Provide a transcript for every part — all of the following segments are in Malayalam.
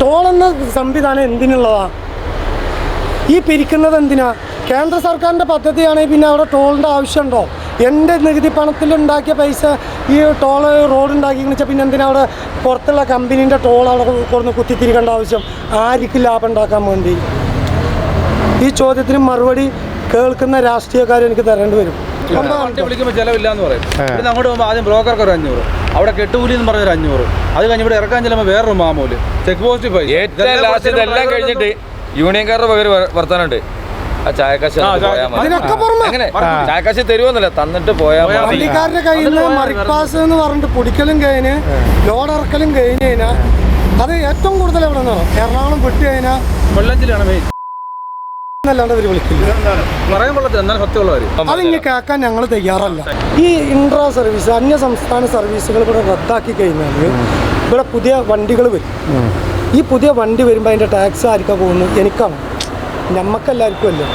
ടോളെന്ന സംവിധാനം എന്തിനുള്ളതാണ്? ഈ പിരിക്കുന്നത് എന്തിനാ? കേന്ദ്ര സർക്കാരിൻ്റെ പദ്ധതിയാണെങ്കിൽ പിന്നെ അവിടെ ടോളിൻ്റെ ആവശ്യമുണ്ടോ? എൻ്റെ നികുതി പണത്തിലുണ്ടാക്കിയ പൈസ ഈ ടോള് റോഡ് ഉണ്ടാക്കി വെച്ചാൽ പിന്നെ എന്തിനാ അവിടെ പുറത്തുള്ള കമ്പനീൻ്റെ ടോൾ അവിടെ കൊടുന്ന് കുത്തിത്തിരിക്കേണ്ട ആവശ്യം? ആർക്കും ലാഭം ഉണ്ടാക്കാൻ വേണ്ടി? ഈ ചോദ്യത്തിന് മറുപടി കേൾക്കുന്ന രാഷ്ട്രീയക്കാർ എനിക്ക് തരേണ്ടി വരും. വിളിക്കുമ്പോൾ ചിലവില്ലാന്ന് പറയും. പിന്നെ അങ്ങോട്ട് പോകുമ്പോൾ ആദ്യം ബ്രോക്കർക്ക് ഒരു 500, അവിടെ കെട്ടുകൂലി എന്ന് പറഞ്ഞൊരു 500, അത് കഴിഞ്ഞ് ഇവിടെ ഇറക്കാൻ ചെല്ലുമ്പോൾ വേറൊരു മാമൂല്, ചെക്ക് പോസ്റ്റ് പൈസ. ഏറ്റവും ലാസ്റ്റ് ഇതെല്ലാം കഴിഞ്ഞിട്ട് യൂണിയൻകാരുടെ പകരം വർത്താനുണ്ട്. ആ ചായക്കാശ് അങ്ങനെ ചായക്കാശ് തരുമെന്നല്ല, തന്നിട്ട് പോയാൽ വണ്ടിക്കാരുടെ കയ്യിൽ നിന്ന് മറിപ്പാസ് എന്ന് പറഞ്ഞിട്ട് പൊടിക്കലും കഴിഞ്ഞ് ലോഡ് ഇറക്കലും കഴിഞ്ഞ് കഴിഞ്ഞാൽ അത് ഏറ്റവും കൂടുതൽ എവിടെ നിന്നോ എറണാകുളം വിട്ട് കഴിഞ്ഞാൽ വെള്ളത്തിലാണ് മെയിൻ. അല്ലാണ്ട് അവർ വിളിക്കില്ല. അതിങ്ങനെ കേൾക്കാൻ ഞങ്ങൾ തയ്യാറല്ല. ഈ ഇൻട്രാ സർവീസ് അന്യ സംസ്ഥാന സർവീസുകൾ ഇവിടെ റദ്ദാക്കി കഴിഞ്ഞാൽ ഇവിടെ പുതിയ വണ്ടികൾ വരും. ഈ പുതിയ വണ്ടി വരുമ്പോൾ അതിൻ്റെ ടാക്സ് ആർക്കാണ് പോകുന്നത്? എനിക്കാണ്, നമ്മക്കെല്ലാവർക്കും അല്ലേ.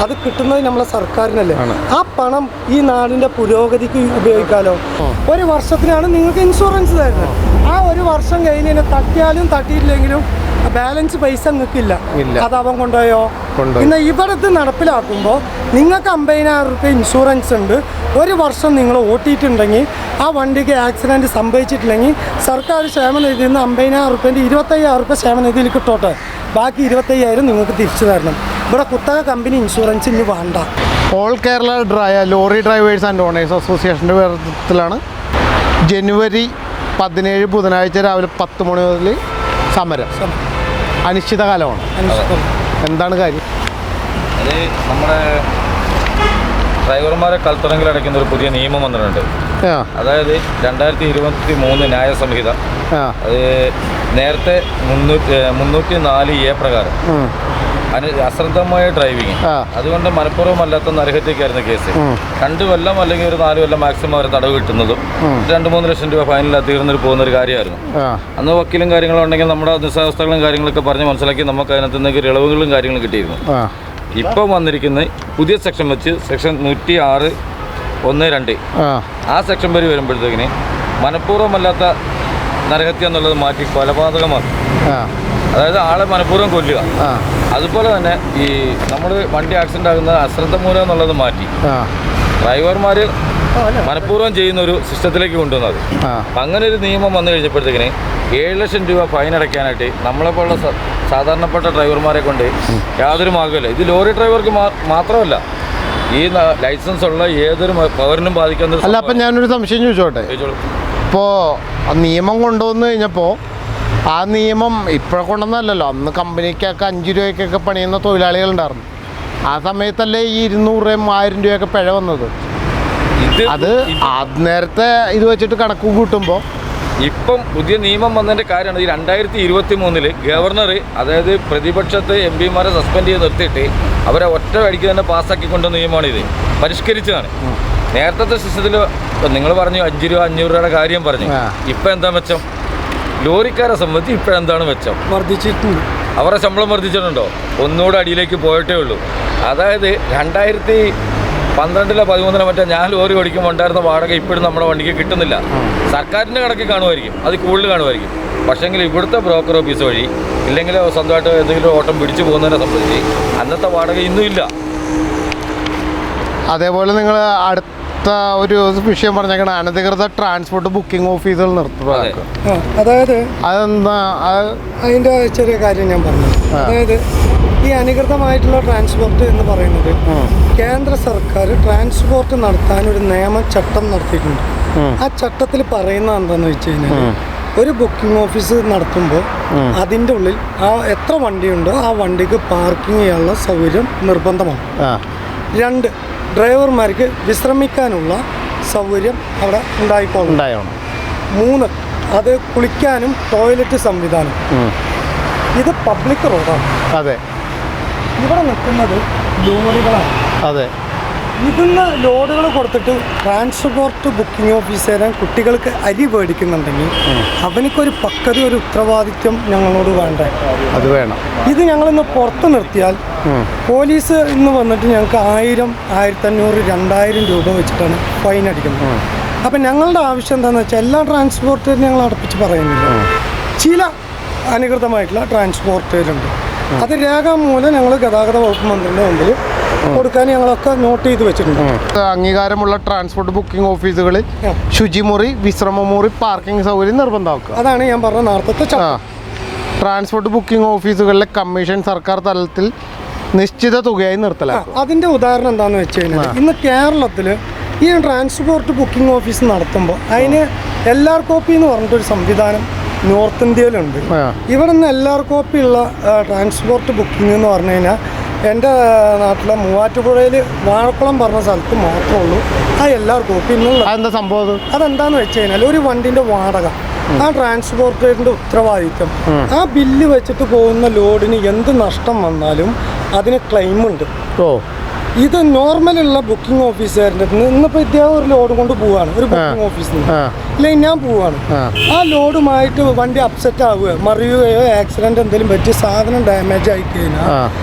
അത് കിട്ടുന്നത് നമ്മളെ സർക്കാരിനല്ലേ. ആ പണം ഈ നാടിൻ്റെ പുരോഗതിക്ക് ഉപയോഗിക്കാമല്ലോ. ഒരു വർഷത്തിനാണ് നിങ്ങൾക്ക് ഇൻഷുറൻസ് തരുന്നത്. ആ ഒരു വർഷം കഴിഞ്ഞ് തട്ടിയാലും തട്ടിയില്ലെങ്കിലും ബാലൻസ് പൈസ നിൽക്കില്ല. അത് അവൻ കൊണ്ടുപോയോ? പിന്നെ ഇവിടുത്തെ നടപ്പിലാക്കുമ്പോൾ നിങ്ങൾക്ക് 50,000 രൂപ ഇൻഷുറൻസ് ഉണ്ട്. ഒരു വർഷം നിങ്ങൾ ഓട്ടിയിട്ടുണ്ടെങ്കിൽ ആ വണ്ടിക്ക് ആക്സിഡൻറ്റ് സംഭവിച്ചിട്ടില്ലെങ്കിൽ സർക്കാർ ക്ഷേമനിധിയിൽ നിന്ന് 50,000 രൂപേൻ്റെ 25,000 രൂപ ക്ഷേമനിധിയിൽ കിട്ടോട്ടെ. ബാക്കി 25,000 നിങ്ങൾക്ക് തിരിച്ചു തരണം. ഇവിടെ കുത്തക കമ്പനി ഇൻഷുറൻസ് ഇനി വേണ്ട. All Kerala lorry drivers and owners അസോസിയേഷൻ്റെ നേതൃത്വത്തിലാണ് ജനുവരി 17 ബുധനാഴ്ച രാവിലെ 10 മണി മുതൽ സമരം. അനിശ്ചിതകാലമാണ്. എന്താണ് കാര്യം? അത് നമ്മുടെ ഡ്രൈവർമാരെ കൽത്തുറങ്കിൽ അടയ്ക്കുന്ന ഒരു പുതിയ നിയമം വന്നിട്ടുണ്ട്. അതായത് 2023 ന്യായ സംഹിത, അത് നേരത്തെ 304A പ്രകാരം അശ്രദ്ധമായ ഡ്രൈവിങ്, അതുകൊണ്ട് മനഃപൂർവ്വമല്ലാത്ത നരഹത്യക്കായിരുന്നു കേസ്. 2 കൊല്ലം അല്ലെങ്കിൽ ഒരു 4 കൊല്ലം മാക്സിമം അവർ തടവ് കിട്ടുന്നതും 2-3 ലക്ഷം രൂപ ഫൈനൽ തീർന്നൊരു പോകുന്നൊരു കാര്യമായിരുന്നു. അന്ന് വക്കീലും കാര്യങ്ങളും ഉണ്ടെങ്കിൽ നമ്മുടെ നിസ്സാവസ്ഥകളും കാര്യങ്ങളൊക്കെ പറഞ്ഞ് മനസ്സിലാക്കി നമുക്ക് അതിനകത്ത് നിന്നൊക്കെ ഇളവുകളും കാര്യങ്ങളും കിട്ടിയിരുന്നു. ഇപ്പം വന്നിരിക്കുന്ന പുതിയ സെക്ഷൻ വെച്ച് സെക്ഷൻ 106(1)(2) ആ സെക്ഷൻ വരെ വരുമ്പോഴത്തേക്കിന് മനഃപൂർവ്വമല്ലാത്ത നരഹത്യ എന്നുള്ളത് മാറ്റി കൊലപാതകമാണ്. അതായത് ആളെ മനഃപൂർവ്വം കൊല്ലുക. അതുപോലെ തന്നെ ഈ നമ്മൾ വണ്ടി ആക്സിഡൻ്റ് ആകുന്നത് അശ്രദ്ധ മൂലം എന്നുള്ളത് മാറ്റി ഡ്രൈവർമാർ മനഃപൂർവ്വം ചെയ്യുന്ന ഒരു സിസ്റ്റത്തിലേക്ക് കൊണ്ടുവന്നത്. അപ്പം അങ്ങനെ ഒരു നിയമം വന്നു കഴിഞ്ഞപ്പോഴത്തേക്കിന് 7 ലക്ഷം രൂപ ഫൈൻ അടയ്ക്കാനായിട്ട് നമ്മളെപ്പോലുള്ള സാധാരണപ്പെട്ട ഡ്രൈവർമാരെ കൊണ്ട് യാതൊരു മാർഗ്ഗമില്ല. ഇത് ലോറി ഡ്രൈവർക്ക് മാത്രമല്ല, ഈ ലൈസൻസ് ഉള്ള ഏതൊരു പൗരനും ബാധിക്കുന്ന. അല്ല, അപ്പം ഞാനൊരു സംശയം ചോദിച്ചോട്ടെ. ഇപ്പോൾ നിയമം കൊണ്ടുവന്നു കഴിഞ്ഞപ്പോൾ ആ നിയമം ഇപ്പോഴെ കൊണ്ടുവന്നല്ലോ. അന്ന് കമ്പനിക്കൊക്കെ 5 രൂപയ്ക്കൊക്കെ പണിയുന്ന തൊഴിലാളികളുണ്ടായിരുന്നു. ആ സമയത്തല്ലേ ഈ 200 രൂപയും 1000 രൂപയൊക്കെ പിഴ വന്നത്. അത് നേരത്തെ ഇത് വെച്ചിട്ട് കണക്ക് കൂട്ടുമ്പോൾ ഇപ്പം പുതിയ നിയമം വന്നതിൻ്റെ കാര്യമാണ് ഈ 2023 ഗവർണർ, അതായത് പ്രതിപക്ഷത്തെ MP-മാരെ സസ്പെൻഡ് ചെയ്ത് നിർത്തിയിട്ട് അവരെ ഒറ്റ വഴിക്ക് തന്നെ പാസ്സാക്കിക്കൊണ്ട നിയമമാണിത്. പരിഷ്കരിച്ചതാണ്. നേരത്തെ സിസ്റ്റത്തിൽ നിങ്ങൾ പറഞ്ഞു 5 രൂപ 500 രൂപയുടെ കാര്യം പറഞ്ഞു. ഇപ്പം എന്താ മെച്ചം? ലോറിക്കാരെ സംബന്ധിച്ച് ഇപ്പോഴെന്താണ് മെച്ചം? വർദ്ധിച്ചിട്ടുണ്ട്. അവരുടെ ശമ്പളം വർദ്ധിച്ചിട്ടുണ്ടോ? ഒന്നുകൂടെ അടിയിലേക്ക് പോയിട്ടേ ഉള്ളൂ. അതായത് 2012-13 മറ്റേ ഞാൻ ലോറി ഓടിക്കുമ്പോൾ ഉണ്ടായിരുന്ന വാടക ഇപ്പോഴും നമ്മുടെ വണ്ടിക്ക് കിട്ടുന്നില്ല. സർക്കാരിൻ്റെ കണക്ക് കാണുമായിരിക്കും, അത് കൂടുതൽ കാണുമായിരിക്കും. പക്ഷേങ്കിൽ ഇവിടുത്തെ ബ്രോക്കർ ഓഫീസ് വഴി ഇല്ലെങ്കിൽ സ്വന്തമായിട്ട് എന്തെങ്കിലും ഓട്ടം പിടിച്ചു പോകുന്നതിനെ സംബന്ധിച്ച് അന്നത്തെ വാടക ഇന്നും ഇല്ല. അതേപോലെ നിങ്ങൾ അടുത്ത ഒരു വിഷയം പറഞ്ഞേക്കണം, അനധികൃത ട്രാൻസ്പോർട്ട് ബുക്കിംഗ് ഓഫീസുകൾ നിർത്തുക. അതായത് അതെന്താ? അതിൻ്റെ ചെറിയ കാര്യം ഞാൻ പറഞ്ഞു. അതായത് ഈ അനധികൃതമായിട്ടുള്ള ട്രാൻസ്പോർട്ട് എന്ന് പറയുന്നത് കേന്ദ്ര സർക്കാർ ട്രാൻസ്പോർട്ട് നടത്താൻ ഒരു നിയമചട്ടം നടത്തിയിട്ടുണ്ട്. ആ ചട്ടത്തിൽ പറയുന്നത് എന്താണെന്ന് വെച്ച് കഴിഞ്ഞാൽ ഒരു ബുക്കിംഗ് ഓഫീസ് നടത്തുമ്പോൾ അതിൻ്റെ ഉള്ളിൽ എത്ര വണ്ടിയുണ്ടോ ആ വണ്ടിക്ക് പാർക്കിംഗ് ചെയ്യാനുള്ള സൗകര്യം നിർബന്ധമാണ്. 2, ഡ്രൈവർമാർക്ക് വിശ്രമിക്കാനുള്ള സൗകര്യം അവിടെ ഉണ്ടായിക്കോളും. 3, അത് കുളിക്കാനും ടോയ്ലറ്റ് സംവിധാനം. ഇത് പബ്ലിക് റോഡാണ്. അതെ. ഇവിടെ നിൽക്കുന്നത് ലോറികളാണ്. അതെ. ഇതിന്ന് ലോഡുകൾ കൊടുത്തിട്ട് ട്രാൻസ്പോർട്ട് ബുക്കിംഗ് ഓഫീസറെ കുട്ടികൾക്ക് അരി മേടിക്കുന്നുണ്ടെങ്കിൽ അവനിക്കൊരു പക്വത, ഒരു ഉത്തരവാദിത്വം ഞങ്ങളോട് വേണ്ട. അത് വേണം. ഇത് ഞങ്ങളിന്ന് പുറത്ത് നിർത്തിയാൽ പോലീസ് ഇന്ന് വന്നിട്ട് ഞങ്ങൾക്ക് 1000, 1500, 2000 രൂപ വെച്ചിട്ടാണ് ഫൈൻ അടിക്കുന്നത്. അപ്പം ഞങ്ങളുടെ ആവശ്യം എന്താണെന്ന് വെച്ചാൽ എല്ലാ ട്രാൻസ്പോർട്ടിനും ഞങ്ങൾ അടപ്പിച്ച് പറയുന്നില്ല. ചില അനധികൃതമായിട്ടുള്ള ട്രാൻസ്പോർട്ടേലുണ്ട്. അത് രേഖാമൂലം ഞങ്ങൾ ഗതാഗത വകുപ്പ് മന്ത്രിയുടെ മുമ്പിൽ കൊടുക്കാൻ ഞങ്ങളൊക്കെ നോട്ട് ചെയ്ത് വെച്ചിട്ടുണ്ട്. അംഗീകാരമുള്ള ട്രാൻസ്പോർട്ട് ബുക്കിംഗ് ഓഫീസുകളിൽ ശുചിമുറി, വിശ്രമമുറി, പാർക്കിംഗ് സൗകര്യം നിർബന്ധമാക്കുക. അതാണ് ഞാൻ പറഞ്ഞ നേരത്തെ ട്രാൻസ്പോർട്ട് ബുക്കിംഗ് ഓഫീസുകളിലെ കമ്മീഷൻ സർക്കാർ തലത്തിൽ നിശ്ചിത തുകയായി നിർത്തലാക്കുക. അതിൻ്റെ ഉദാഹരണം എന്താണെന്ന് വെച്ച് കഴിഞ്ഞാൽ ഇന്ന് കേരളത്തിൽ ഈ ട്രാൻസ്പോർട്ട് ബുക്കിംഗ് ഓഫീസ് നടത്തുമ്പോൾ അതിന് LR കോപ്പി എന്ന് പറഞ്ഞിട്ടൊരു സംവിധാനം നോർത്ത് ഇന്ത്യയിലുണ്ട്. ഇവിടെ നിന്ന് LR കോപ്പി ഉള്ള ട്രാൻസ്പോർട്ട് ബുക്കിംഗ് എന്ന് പറഞ്ഞു കഴിഞ്ഞാൽ എൻ്റെ നാട്ടിലെ മൂവാറ്റുപുഴയിൽ വാഴക്കുളം പറഞ്ഞ സ്ഥലത്ത് മാത്രമേ ഉള്ളൂ ആ LR കോപ്പി എന്നുള്ള. അതെന്താ സംഭവം? അതെന്താണെന്ന് വെച്ച് കഴിഞ്ഞാൽ ഒരു വണ്ടിൻ്റെ വാടക, ആ ട്രാൻസ്പോർട്ടേറിൻ്റെ ഉത്തരവാദിത്വം, ആ ബില്ല് വെച്ചിട്ട് പോകുന്ന ലോഡിന് എന്ത് നഷ്ടം വന്നാലും അതിന് ക്ലെയിമുണ്ട്. ഇത് നോർമലുള്ള ബുക്കിംഗ് ഓഫീസുകാരുടെ ഇന്നിപ്പോൾ ഇദ്ദേഹം ഒരു ലോഡ് കൊണ്ട് പോവുകയാണ് ഒരു ബുക്കിംഗ് ഓഫീസിൽ നിന്ന്, അല്ലെങ്കിൽ ഞാൻ പോവുകയാണ്, ആ ലോഡുമായിട്ട് വണ്ടി അപ്സെറ്റ് ആവുകയോ മറിയുകയോ ആക്സിഡൻറ്റ് എന്തെങ്കിലും പറ്റി സാധനം ഡാമേജ് ആയി കഴിഞ്ഞാൽ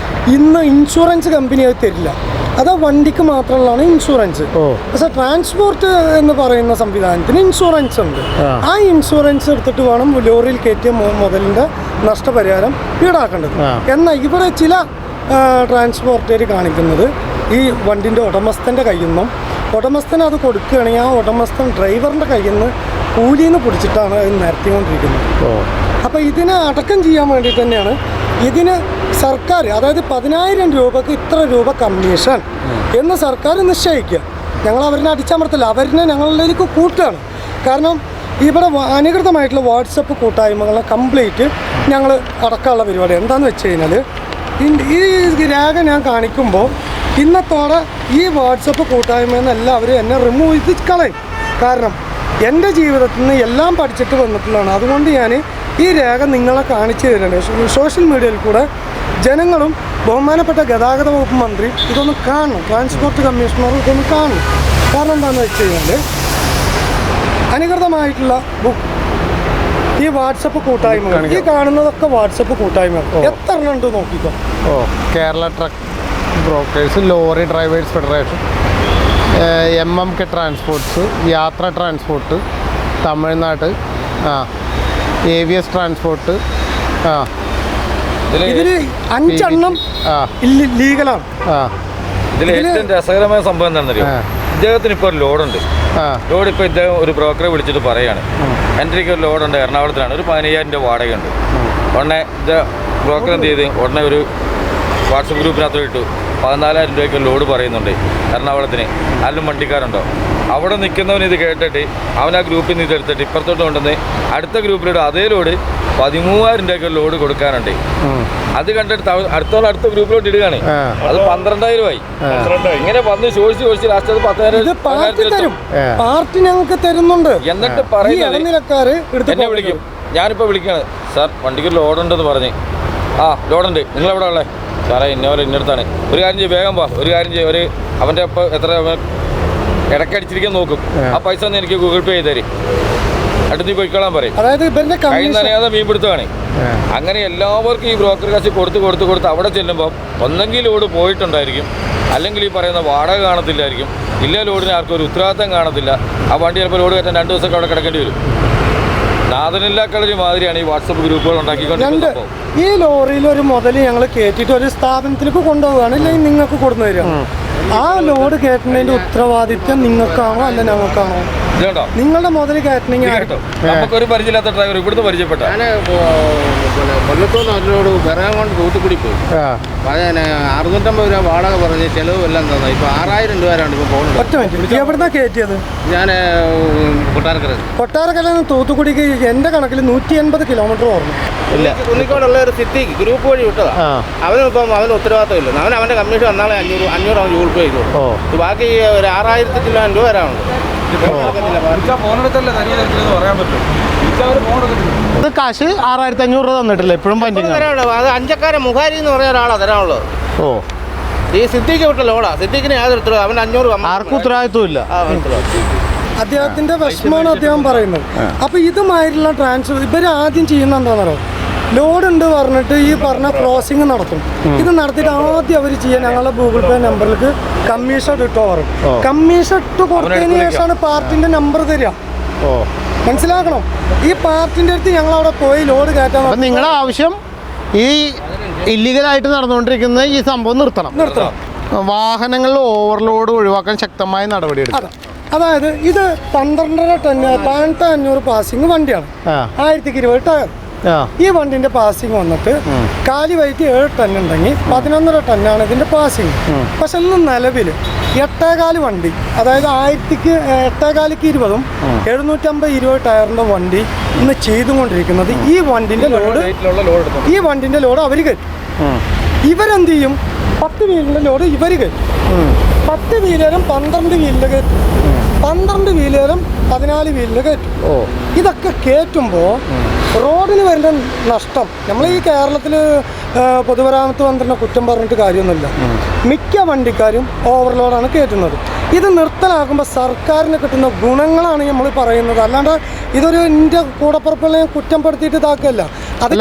ഇന്ന് ഇൻഷുറൻസ് കമ്പനി അത് തരില്ല. അത് വണ്ടിക്ക് മാത്രമുള്ളതാണ് ഇൻഷുറൻസ്. പക്ഷെ ട്രാൻസ്പോർട്ട് എന്ന് പറയുന്ന സംവിധാനത്തിന് ഇൻഷുറൻസ് ഉണ്ട്. ആ ഇൻഷുറൻസ് എടുത്തിട്ട് വേണം ലോറിയിൽ കയറ്റിയ മുതലിൻ്റെ നഷ്ടപരിഹാരം ഈടാക്കേണ്ടത്. എന്നാൽ ഇവിടെ ചില ട്രാൻസ്പോർട്ടേർ കാണിക്കുന്നത് ഈ വണ്ടിൻ്റെ ഉടമസ്ഥൻ്റെ കയ്യിൽ നിന്നും ഉടമസ്ഥൻ അത് കൊടുക്കുകയാണെങ്കിൽ ആ ഉടമസ്ഥൻ ഡ്രൈവറിൻ്റെ കയ്യിൽ നിന്ന് കൂലിയിൽ നിന്ന് പിടിച്ചിട്ടാണ് അത് നിരത്തിക്കൊണ്ടിരിക്കുന്നത്. അപ്പോൾ ഇതിനെ അടക്കം ചെയ്യാൻ വേണ്ടി തന്നെയാണ് ഇതിന് സർക്കാർ, അതായത് 10,000 രൂപക്ക് ഇത്ര രൂപ കമ്മീഷൻ എന്ന് സർക്കാർ നിശ്ചയിക്കുക. ഞങ്ങൾ അവരിനെ അടിച്ചമർത്തില്ല, അവരിനെ ഞങ്ങളിലേക്ക് കൂട്ടുകയാണ്. കാരണം ഇവിടെ അനധികൃതമായിട്ടുള്ള വാട്സപ്പ് കൂട്ടായ്മകളെ കംപ്ലീറ്റ് ഞങ്ങൾ അടക്കമുള്ള പരിപാടി. എന്താണെന്ന് വെച്ച് കഴിഞ്ഞാൽ ഈ രേഖ ഞാൻ കാണിക്കുമ്പോൾ ഇന്നത്തോടെ ഈ വാട്സപ്പ് കൂട്ടായ്മയിൽ നിന്ന് എല്ലാവരും എന്നെ റിമൂവ് ചെയ്ത് കളയും. കാരണം എൻ്റെ ജീവിതത്തിൽ നിന്ന് എല്ലാം പഠിച്ചിട്ട് വന്നിട്ടുള്ളതാണ്. അതുകൊണ്ട് ഞാൻ ഈ രേഖ നിങ്ങളെ കാണിച്ചു തരുന്നുണ്ട്. സോഷ്യൽ മീഡിയയിൽ കൂടെ ജനങ്ങളും ബഹുമാനപ്പെട്ട ഗതാഗത വകുപ്പ് മന്ത്രി ഇതൊന്ന് കാണണം, ട്രാൻസ്പോർട്ട് കമ്മീഷണറും ഇതൊന്ന് കാണണം. കാരണം എന്താണെന്ന് വെച്ച് കഴിഞ്ഞാൽ അനധികൃതമായിട്ടുള്ള ഈ വാട്സപ്പ് കൂട്ടായ്മകൾ, ഈ കാണുന്നതൊക്കെ വാട്സപ്പ് കൂട്ടായ്മകൾ എത്ര എണ്ണം ഉണ്ട് നോക്കിക്കോ. Kerala truck brokers, lorry drivers federation, MMK transports, യാത്ര ട്രാൻസ്പോർട്ട്, തമിഴ്നാട്, AVS ട്രാൻസ്പോർട്ട്. ഇതില് 5 എണ്ണം ലീഗലാണ്. ഇതിൽ ഏറ്റവും രസകരമായ സംഭവം എന്താണെന്നറിയോ? ഇദ്ദേഹത്തിന് ഇപ്പോൾ ഒരു ലോഡുണ്ട്. ലോഡ് ഇപ്പോൾ ഇദ്ദേഹം ഒരു ബ്രോക്കറെ വിളിച്ചിട്ട് പറയാണ്, എൻ്റെ ഒരു ലോഡുണ്ട്, എറണാകുളത്തിലാണ്, ഒരു 15,000 രൂപ വാടകയുണ്ട്. ഉടനെ ഇത് ബ്രോക്കർ എന്ത് ചെയ്ത് ഉടനെ ഒരു വാട്സപ്പ് ഗ്രൂപ്പിനകത്ത് ഇട്ടു, 14,000 രൂപയ്ക്ക് ലോഡ് പറയുന്നുണ്ട് എറണാകുളത്തിന്, ആരും വണ്ടിക്കാരുണ്ടോ? അവിടെ നിൽക്കുന്നവൻ ഇത് കേട്ടിട്ട് അവൻ ആ ഗ്രൂപ്പിൽ നിന്ന് ഇതെടുത്തിട്ട് ഇപ്പുറത്തോട്ട് കൊണ്ടുവന്ന് അടുത്ത ഗ്രൂപ്പിലിട്ട് അതേ ലോഡ് 13,000 രൂപയ്ക്ക് ലോഡ് കൊടുക്കാനുണ്ട്. അത് കണ്ടിട്ട് അടുത്ത ഗ്രൂപ്പിലോട്ട് ഇടുകയാണ്. അത് 12,000 ആയി. ഇങ്ങനെ വന്ന് ചോദിച്ച് ലാസ്റ്റ് അത് 10,000 പാർട്ടി ഞങ്ങൾക്ക് തരുന്നുണ്ട്. എന്നിട്ട് പറയുന്നത് എന്നെ വിളിക്കും, ഞാനിപ്പോൾ വിളിക്കുകയാണ്, സാർ വണ്ടിക്ക് ലോഡുണ്ടെന്ന് പറഞ്ഞ്. ലോഡുണ്ട്, നിങ്ങളെവിടെ ഉള്ളത്? സാറേ ഇന്നടുത്താണ്. ഒരു കാര്യം ചെയ്യും, വേഗം പോ, ഒരു കാര്യം ചെയ്യും, ഒരു അവൻ്റെ ഇപ്പോൾ എത്ര ഇടയ്ക്കടിച്ചിരിക്കാൻ നോക്കും, ആ പൈസ ഒന്ന് എനിക്ക് ഗൂഗിൾ പേ ചെയ്ത് തരും, അടുത്ത് പോയിക്കോളാൻ പറയും. കൈ നനയാതെ മീൻ പിടുത്തമാണ്. അങ്ങനെ എല്ലാവർക്കും ഈ ബ്രോക്കർ കാശ് കൊടുത്ത് അവിടെ ചെല്ലുമ്പോൾ ഒന്നെങ്കിൽ ലോഡ് പോയിട്ടുണ്ടായിരിക്കും, അല്ലെങ്കിൽ ഈ പറയുന്ന വാടക കാണത്തില്ലായിരിക്കും, ഇല്ല ലോഡിന് ആർക്കും ഒരു ഉത്തരവാദിത്തം കാണത്തില്ല. ആ വണ്ടി ചിലപ്പോൾ ലോഡ് കയറ്റാൻ 2 ദിവസമൊക്കെ അവിടെ കിടക്കേണ്ടി വരും. നാദനില്ലാക്കളൊരു മാതിരിയാണ് ഈ വാട്സപ്പ് ഗ്രൂപ്പുകൾ ഉണ്ടാക്കിക്കൊണ്ടിരിക്കുന്നത്. ഈ ലോറിയിൽ ഒരു മുതൽ ഞങ്ങൾ കയറ്റിയിട്ട് ഒരു സ്ഥാപനത്തിലേക്ക് കൊണ്ടുപോവുകയാണ്, ഇല്ലെങ്കിൽ നിങ്ങൾക്ക് കൊടുന്നു തരിക. ആ ലോഡ് കയറ്റുന്നതിന്റെ ഉത്തരവാദിത്വം നിങ്ങൾക്കാണോ അല്ല ഞങ്ങൾക്കാണോ? നിങ്ങളുടെ മുതൽ കയറ്റണമെങ്കിൽ നമുക്കൊരു പരിചയമില്ലാത്ത ഡ്രൈവർ ഇവിടുന്ന് പരിചയപ്പെട്ട കൊല്ലത്തുനിന്ന് അവരോട് വിറകാൻ കൊണ്ട് തൂത്തുക്കുടി പോയി. 650 രൂപ വാടക പറഞ്ഞ് ചെലവ് എല്ലാം തന്നെ ഇപ്പോൾ 6,000 രൂപയാണ് ഇപ്പോൾ പോകുന്നത്. ഒറ്റ മിനിറ്റ്, എവിടുന്നാ കയറ്റിയത്? ഞാൻ കൊട്ടാരക്കരയിൽ നിന്ന് തൂത്തുക്കുടിക്ക് എൻ്റെ കണക്കിൽ 180 കിലോമീറ്റർ ഓർമ്മ. ഇല്ല, കുന്നിക്കോടുള്ള ഒരു സിറ്റിക്ക് ഗ്രൂപ്പ് വഴി വിട്ടതാ. അവന് ഉത്തരവാദിത്തം ഇല്ല. അവൻ്റെ കമ്മീഷൻ വന്നാളെ 500 അവൻ ഗൂഗിൾ പേ ചെയ്തു. ബാക്കി ഒരു 6,000 ചില്ലാൻ രൂപ വരാനുണ്ട്. ഇത് കാശ് 6,500 രൂപ തന്നിട്ടില്ല, ഇപ്പോഴും അത് അഞ്ചക്കാരെ മുഖാരി എന്ന് പറഞ്ഞ ഒരാളാ തരാനുള്ളത്. ഈ സിദ്ദീഖ് വിട്ട ലോഡാ. സിദ്ദീഖിന് യാതൊരു ഉത്തരവാദിത്തം, അവൻ 500 ആർക്കും ഉത്തരവാദിത്വം ഇല്ല. അദ്ദേഹത്തിന്റെ വിഷമമാണ് അദ്ദേഹം പറയുന്നത്. അപ്പൊ ഇതുമായിട്ടുള്ള ഇവർ ആദ്യം ചെയ്യുന്ന എന്താണെന്നോ, ലോഡ് ഉണ്ട് പറഞ്ഞിട്ട് ഈ പറഞ്ഞ ക്രോസിങ് നടത്തും. ഇത് നടത്തിയിട്ട് ആദ്യം അവർ ചെയ്യാൻ ഞങ്ങളുടെ ഗൂഗിൾ പേ നമ്പറിലേക്ക് കമ്മീഷൻ ഇട്ടോ പറയും. കമ്മീഷൻ ഇട്ട് കൊടുത്തതിന് ശേഷമാണ് പാർട്ടിന്റെ നമ്പർ തരിക. മനസ്സിലാക്കണം. ഈ പാർട്ടിൻ്റെ അടുത്ത് ഞങ്ങൾ അവിടെ പോയി ലോഡ് കയറ്റാൻ അപ്പം നിങ്ങളുടെ ആവശ്യം ഈ ഇല്ലീഗലായിട്ട് നടന്നുകൊണ്ടിരിക്കുന്ന ഈ സംഭവം നിർത്തണം. വാഹനങ്ങളിൽ ഓവർലോഡ് ഒഴിവാക്കാൻ ശക്തമായ നടപടിയെടുക്കണം. അതായത് ഇത് 12.5 ടൺ 1500 പാസിംഗ് വണ്ടിയാണ്, 1020 ടയർ. ഈ വണ്ടിന്റെ പാസിംഗ് വന്നിട്ട് കാലി വൈറ്റ് 7 ടൺ ഉണ്ടെങ്കിൽ 11.5 ടണ്ണാണ് ഇതിന്റെ പാസിംഗ്. പക്ഷെ ഇന്ന് നിലവിൽ 8.25 വണ്ടി, അതായത് 8.25 750 ടയറിന്റെ വണ്ടി ഇന്ന് ചെയ്തുകൊണ്ടിരിക്കുന്നത്. ഈ വണ്ടിന്റെ ലോഡ് അവർ കയറ്റും. ഇവരെന്ത് ചെയ്യും? 10 വീലിന്റെ ലോഡ് ഇവർ കയറ്റും. 10 വീലേരം 12 വീലിൽ കയറ്റും, 12 വീലേരം 14 വീലിൽ കയറ്റും. ഇതൊക്കെ കയറ്റുമ്പോൾ റോഡിന് വരുന്ന നഷ്ടം, നമ്മൾ ഈ കേരളത്തിൽ പൊതുമരാമത്ത് മന്ത്രിനെ കുറ്റം പറഞ്ഞിട്ട് കാര്യമൊന്നുമില്ല. മിക്ക വണ്ടിക്കാരും ഓവർലോഡാണ് കയറ്റുന്നത്. ഇത് നിർത്തലാക്കുമ്പോൾ സർക്കാരിന് കിട്ടുന്ന ഗുണങ്ങളാണ് നമ്മൾ പറയുന്നത്. അല്ലാണ്ട് ഇതൊരു എൻ്റെ കൂടപ്പുറപ്പുകളെ കുറ്റപ്പെടുത്തിയിട്ട് ഇതാക്കല്ല. അത്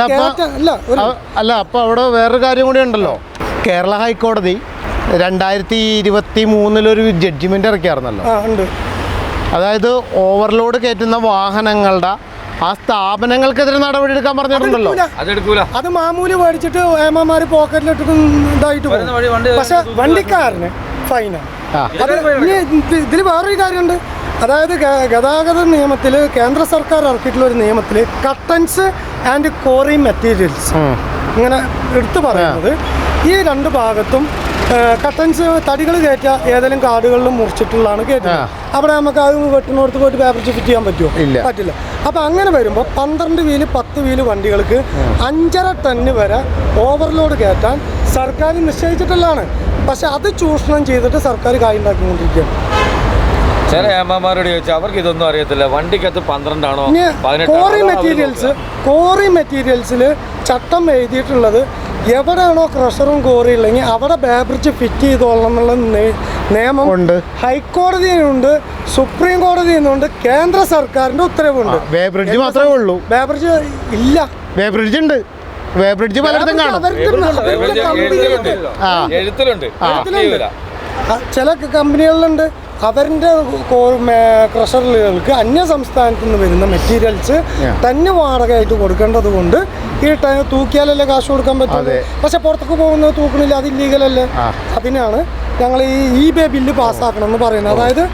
അല്ല, അപ്പോൾ അവിടെ വേറൊരു കാര്യം കൂടി ഉണ്ടല്ലോ. കേരള ഹൈക്കോടതി 2023 ജഡ്ജിമെന്റ് ഇറക്കിയായിരുന്നല്ലോ. ഉണ്ട്. അതായത് ഓവർലോഡ് കയറ്റുന്ന വാഹനങ്ങളുടെ ആ സ്ഥാപനങ്ങൾക്കെതിരെ നടപടി എടുക്കാൻ പറഞ്ഞിട്ടുണ്ടല്ലോ. അത് മാമൂല് മേടിച്ചിട്ട് ഏമാര് പോക്കറ്റിലിട്ടിട്ട് ഇതായിട്ട് പോകും. പക്ഷെ വണ്ടിക്കാരന് ഫൈനാണ്. ഇതിൽ വേറൊരു കാര്യമുണ്ട്. അതായത് ഗതാഗത നിയമത്തിൽ കേന്ദ്ര സർക്കാർ ഇറക്കിയിട്ടുള്ള ഒരു നിയമത്തിൽ കട്ടൻസ് ആൻഡ് കോറി മെറ്റീരിയൽസ് ഇങ്ങനെ എടുത്തു പറയുന്നത്, ഈ രണ്ട് ഭാഗത്തും കട്ടൻസ് തടികൾ കയറ്റുക ഏതെങ്കിലും കാടുകളിലും മുറിച്ചിട്ടുള്ളതാണ് കയറ്റുന്നത്. അവിടെ നമുക്ക് അത് വെട്ടിനോടത്ത് പോയിട്ട് പേപ്പർ ഫിറ്റ് ചെയ്യാൻ പറ്റുമോ? പറ്റില്ല. അപ്പോൾ അങ്ങനെ വരുമ്പോൾ 12 വീല് 10 വീല് വണ്ടികൾക്ക് 5.5 ടണ്ണ് വരെ ഓവർലോഡ് കയറ്റാൻ സർക്കാർ നിശ്ചയിച്ചിട്ടുള്ളതാണ്. പക്ഷെ അത് ചൂഷണം ചെയ്തിട്ട് സർക്കാർ കായുണ്ടാക്കിക്കൊണ്ടിരിക്കുകയാണ്. ചില ഏമാമാരോട് ചോദിച്ചാൽ അവർക്ക് ഇതൊന്നും അറിയത്തില്ല. വണ്ടിക്കകത്ത് 12 ആണോ 18 കോറി മെറ്റീരിയൽസിൽ ചട്ടം എഴുതിയിട്ടുള്ളത് എവിടെയാണോ ക്രഷറും കോറി ഉള്ളെങ്കിൽ അവിടെ ബേബ്രിഡ്ജ് ഫിറ്റ് ചെയ്തോളണം എന്നുള്ള നിയമം ഉണ്ട്. ഹൈക്കോടതിയുണ്ട്, സുപ്രീം കോടതിയുണ്ട്, കേന്ദ്ര സർക്കാരിന്റെ ഉത്തരവുണ്ട്. ബേബ്രിഡ്ജ് മാത്രമേ ഉള്ളൂ. ബേബ്രിഡ്ജ് ഇല്ല. ബേബ്രിഡ്ജ് ഉണ്ട്. ബേബ്രിഡ്ജ് പലയിടത്തും കാണും. ചില കമ്പനികളിലുണ്ട്. അവരുടെ ക്രഷറുകൾക്ക് അന്യ സംസ്ഥാനത്ത് നിന്ന് വരുന്ന മെറ്റീരിയൽസ് തന്നെ വാടകയായിട്ട് കൊടുക്കേണ്ടത് കൊണ്ട് ഈ തൂക്കിയാലല്ലേ കാശ് കൊടുക്കാൻ പറ്റും. പക്ഷെ പുറത്തേക്ക് പോകുന്നത് തൂക്കണില്ല, അത് ഇല്ലീഗലല്ലേ. അതിനാണ് ഞങ്ങൾ ഈ ഇ-ബേ ബില്ല് പാസ്സാക്കണം എന്ന് പറയുന്നത്. അതായത്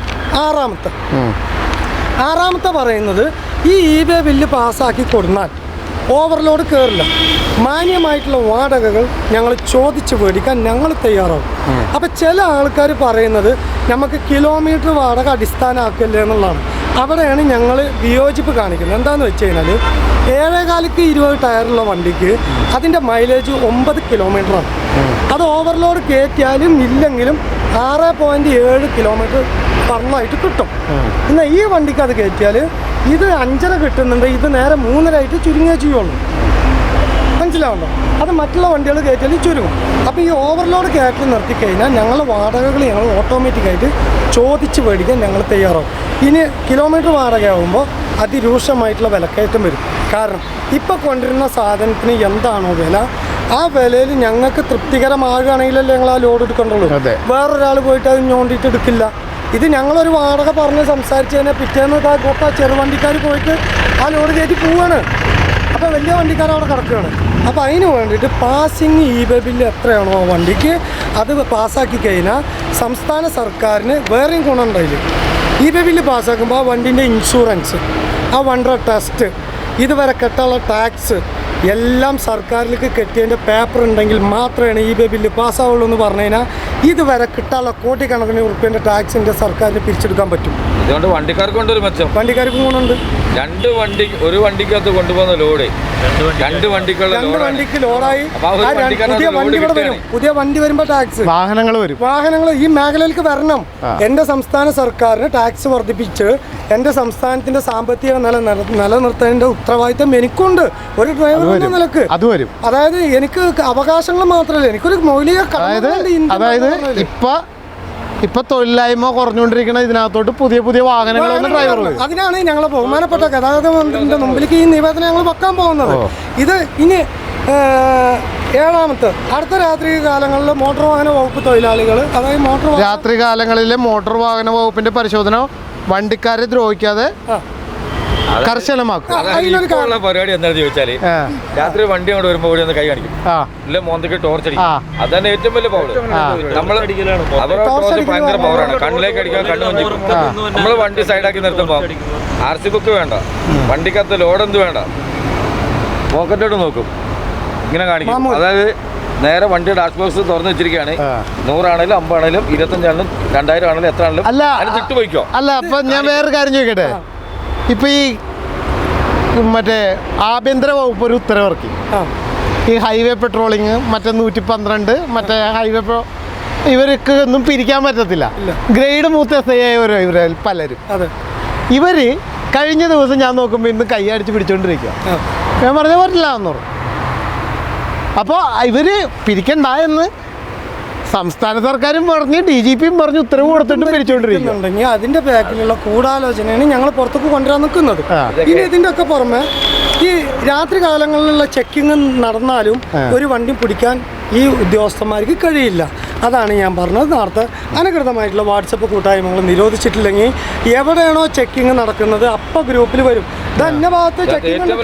ആറാമത്തെ പറയുന്നത്, ഈ ഇ-ബേ ബില്ല് പാസ്സാക്കി കൊടുന്നാൽ ഓവർലോഡ് കയറില്ല. മാന്യമായിട്ടുള്ള വാടകകൾ ഞങ്ങൾ ചോദിച്ച് മേടിക്കാൻ ഞങ്ങൾ തയ്യാറാവും. അപ്പം ചില ആൾക്കാർ പറയുന്നത് നമുക്ക് കിലോമീറ്റർ വാടക അടിസ്ഥാനമാക്കല്ലേ എന്നുള്ളതാണ്. അവിടെയാണ് ഞങ്ങൾ വിയോജിപ്പ് കാണിക്കുന്നത്. എന്താണെന്ന് വെച്ച് കഴിഞ്ഞാൽ 7.25 ടയറുള്ള വണ്ടിക്ക് അതിൻ്റെ മൈലേജ് 9 കിലോമീറ്ററാണ്. അത് ഓവർലോഡ് കയറ്റിയാലും ഇല്ലെങ്കിലും 6.7 കിലോമീറ്റർ ഫർണായിട്ട് കിട്ടും. എന്നാൽ ഈ വണ്ടിക്ക് അത് കയറ്റിയാൽ ഇത് 5.5 കിട്ടുന്നുണ്ട്, ഇത് നേരെ 3.5 ചുരുങ്ങിയേ ചെയ്യുള്ളൂ. മനസ്സിലാവുണ്ടോ? അത് മറ്റുള്ള വണ്ടികൾ കയറ്റിയാൽ ചുരുങ്ങും. അപ്പോൾ ഈ ഓവർലോഡ് കയറ്റി നിർത്തിക്കഴിഞ്ഞാൽ ഞങ്ങളുടെ വാടകകൾ ഞങ്ങൾ ഓട്ടോമാറ്റിക്കായിട്ട് ചോദിച്ച് മേടിക്കാൻ ഞങ്ങൾ തയ്യാറാവും. ഇനി കിലോമീറ്റർ വാടകയാകുമ്പോൾ അതിരൂക്ഷമായിട്ടുള്ള വിലക്കയറ്റം വരും. കാരണം ഇപ്പോൾ കൊണ്ടുവരുന്ന സാധനത്തിന് എന്താണോ വില, ആ വിലയിൽ ഞങ്ങൾക്ക് തൃപ്തികരമാകുകയാണെങ്കിലല്ലേ ഞങ്ങൾ ആ ലോഡ് എടുക്കേണ്ടുള്ളൂ. വേറൊരാൾ പോയിട്ട് അത് ഞോണ്ടിയിട്ട് എടുക്കില്ല. ഇത് ഞങ്ങളൊരു വാടക പറഞ്ഞ് സംസാരിച്ച് തന്നെ പിറ്റേന്ന് ചെറുവണ്ടിക്കാർ പോയിട്ട് ആ ലോഡ് കയറ്റി പോവുകയാണ്. അപ്പോൾ വലിയ വണ്ടിക്കാർ അവിടെ കിടക്കുകയാണ്. അപ്പോൾ അതിന് വേണ്ടിയിട്ട് പാസിങ് ഇ-ബേ ബില്ല് എത്രയാണോ ആ വണ്ടിക്ക് അത് പാസ്സാക്കി കഴിഞ്ഞാൽ സംസ്ഥാന സർക്കാരിന് വേറെയും ഗുണമുണ്ടായില്ല. ഇ-ബേ ബില്ല് പാസ്സാക്കുമ്പോൾ ആ വണ്ടിൻ്റെ ഇൻഷുറൻസ്, ആ വണ്ടിയുടെ ടെസ്റ്റ്, ഇതുവരെ കെട്ടാനുള്ള ടാക്സ് എല്ലാം സർക്കാരിലേക്ക് കെട്ടിയതിൻ്റെ പേപ്പർ ഉണ്ടെങ്കിൽ മാത്രമേ ഇ-ബേ ബില്ല് പാസ്സാവുള്ളൂ എന്ന് പറഞ്ഞു കഴിഞ്ഞാൽ ഇതുവരെ കിട്ടാനുള്ള കോടിക്കണക്കിന് ഉറുപ്പ്യൻ്റെ ടാക്സിൻ്റെ സർക്കാരിന് പിരിച്ചെടുക്കാൻ പറ്റും. ഇതുകൊണ്ട് വണ്ടിക്കാർക്ക് കൊണ്ടൊരു മെച്ചം, വണ്ടിക്കാർക്ക് ഗുണമുണ്ട്. ഒരു വണ്ടിക്കകത്ത് കൊണ്ടുപോകുന്ന ലോഡ് 2 വണ്ടിക്ക് ലോഡായി പുതിയ വണ്ടി വരുമ്പോൾ ടാക്സ് വാഹനങ്ങൾ ഈ മേഖലയിലേക്ക് വരണം. എൻ്റെ സംസ്ഥാന സർക്കാരിന് ടാക്സ് വർദ്ധിപ്പിച്ച് എൻ്റെ സംസ്ഥാനത്തിന്റെ സാമ്പത്തിക നിലനിർത്തേണ്ട ഉത്തരവാദിത്തം എനിക്കുണ്ട് ഒരു ഡ്രൈവർ എന്ന നിലക്ക്. അതായത് എനിക്ക് അവകാശങ്ങൾ മാത്രമല്ല, എനിക്കൊരു മൗലിക അതായത് ഇപ്പൊ തൊഴിലില്ലായ്മ കുറഞ്ഞുകൊണ്ടിരിക്കുന്ന ഇതിനകത്തോട്ട് പുതിയ വാഹനങ്ങൾ ഡ്രൈവർ. അതിനാണ് ഞങ്ങളെ ബഹുമാനപ്പെട്ട ഗതാഗത മന്ത്രിന്റെ മുമ്പിലേക്ക് ഈ നിവേദനം ഞങ്ങൾ വെക്കാൻ പോകുന്നത്. ഇത് ഇനി 7ാമത്തെ അടുത്ത രാത്രി കാലങ്ങളിൽ മോട്ടോർ വാഹന വകുപ്പ് തൊഴിലാളികൾ, അതായത് രാത്രി കാലങ്ങളിലെ മോട്ടോർ വാഹന വകുപ്പിന്റെ പരിശോധന വണ്ടിക്കാരെ ദ്രോഹിക്കാതെ കർശനമാക്കും. അതിനുള്ള പരിപാടി എന്താണെന്ന് ചോദിച്ചാല് രാത്രി വണ്ടി അങ്ങോട്ട് വരുമ്പോൾ ഓടി ഒന്ന് കൈ കാണിക്കും, ഇല്ല മോന്തയ്ക്ക് ടോർച്ച് അടിക്കും. അതന്നെ ഏറ്റവും വലിയ പവർ. അവരുടെ ടോർച്ച് ഭയങ്കര പവറാണ്. കണ്ണിലേക്ക് അടിക്കാൻ കണ്ണു വഞ്ചിക്കും. നമ്മൾ വണ്ടി സൈഡാക്കി നിർത്തുമ്പോൾ RC ബുക്ക് വേണ്ട, വണ്ടിക്കകത്ത് ലോഡെന്ത് വേണ്ട, പോക്കറ്റോട്ട് നോക്കും, ഇങ്ങനെ കാണിക്കും. അതായത് നേരെ വണ്ടി ഡാഷ് ബോക്സ് തുറന്നു വെച്ചിരിക്കുകയാണ്. 100 ആണെങ്കിലും 50 ആണെങ്കിലും 25 ആണെങ്കിലും 2000 ആണെങ്കിലും എത്ര ആണെങ്കിലും അതിന് തിട്ട് പോയിക്കോ. അല്ല, അപ്പൊ ഞാൻ വേറൊരു കാര്യം ചോദിക്കട്ടെ. ഇപ്പൊ ഈ മറ്റേ ആഭ്യന്തര വകുപ്പ് ഒരു ഉത്തരവിറക്കി, ഈ ഹൈവേ പെട്രോളിങ് മറ്റേ 112 മറ്റേ ഹൈവേ ഇവർക്ക് ഒന്നും പിരിക്കാൻ പറ്റത്തില്ല. ഗ്രേഡ് മൂത്ത SI ആയവരോ ഇവർ പലരും. ഇവര് കഴിഞ്ഞ ദിവസം ഞാൻ നോക്കുമ്പോൾ ഇന്ന് കൈയടിച്ച് പിടിച്ചോണ്ടിരിക്കുക. ഞാൻ പറഞ്ഞ പറ്റില്ല എന്ന് പറഞ്ഞു. അപ്പോൾ ഇവർ പിരിക്കണ്ട എന്ന് സംസ്ഥാന സർക്കാരും പറഞ്ഞ് DGPയും പറഞ്ഞ് ഉത്തരവ് കൊടുത്തിട്ട് പിരിച്ചുകൊണ്ടിരിക്കുന്നുണ്ടെങ്കിൽ അതിന്റെ ബാക്കിലുള്ള ഗൂഢാലോചനയാണ് ഞങ്ങൾ പുറത്തേക്ക് കൊണ്ടുവരാൻ നിൽക്കുന്നത്. ഇനി ഇതിന്റെ ഒക്കെ പുറമെ ഈ രാത്രി കാലങ്ങളിലുള്ള ചെക്കിങ് നടന്നാലും ഒരു വണ്ടി പിടിക്കാൻ ഈ ഉദ്യോഗസ്ഥന്മാർക്ക് കഴിയില്ല. അതാണ് ഞാൻ പറഞ്ഞത്. നേരത്തെ അനധികൃതമായിട്ടുള്ള വാട്സപ്പ് കൂട്ടായ്മകൾ നിരോധിച്ചിട്ടില്ലെങ്കിൽ എവിടെയാണോ ചെക്കിങ് നടക്കുന്നത് അപ്പോൾ ഗ്രൂപ്പിൽ വരും, ഇതന്നെ ഭാഗത്ത് ചെക്കിങ്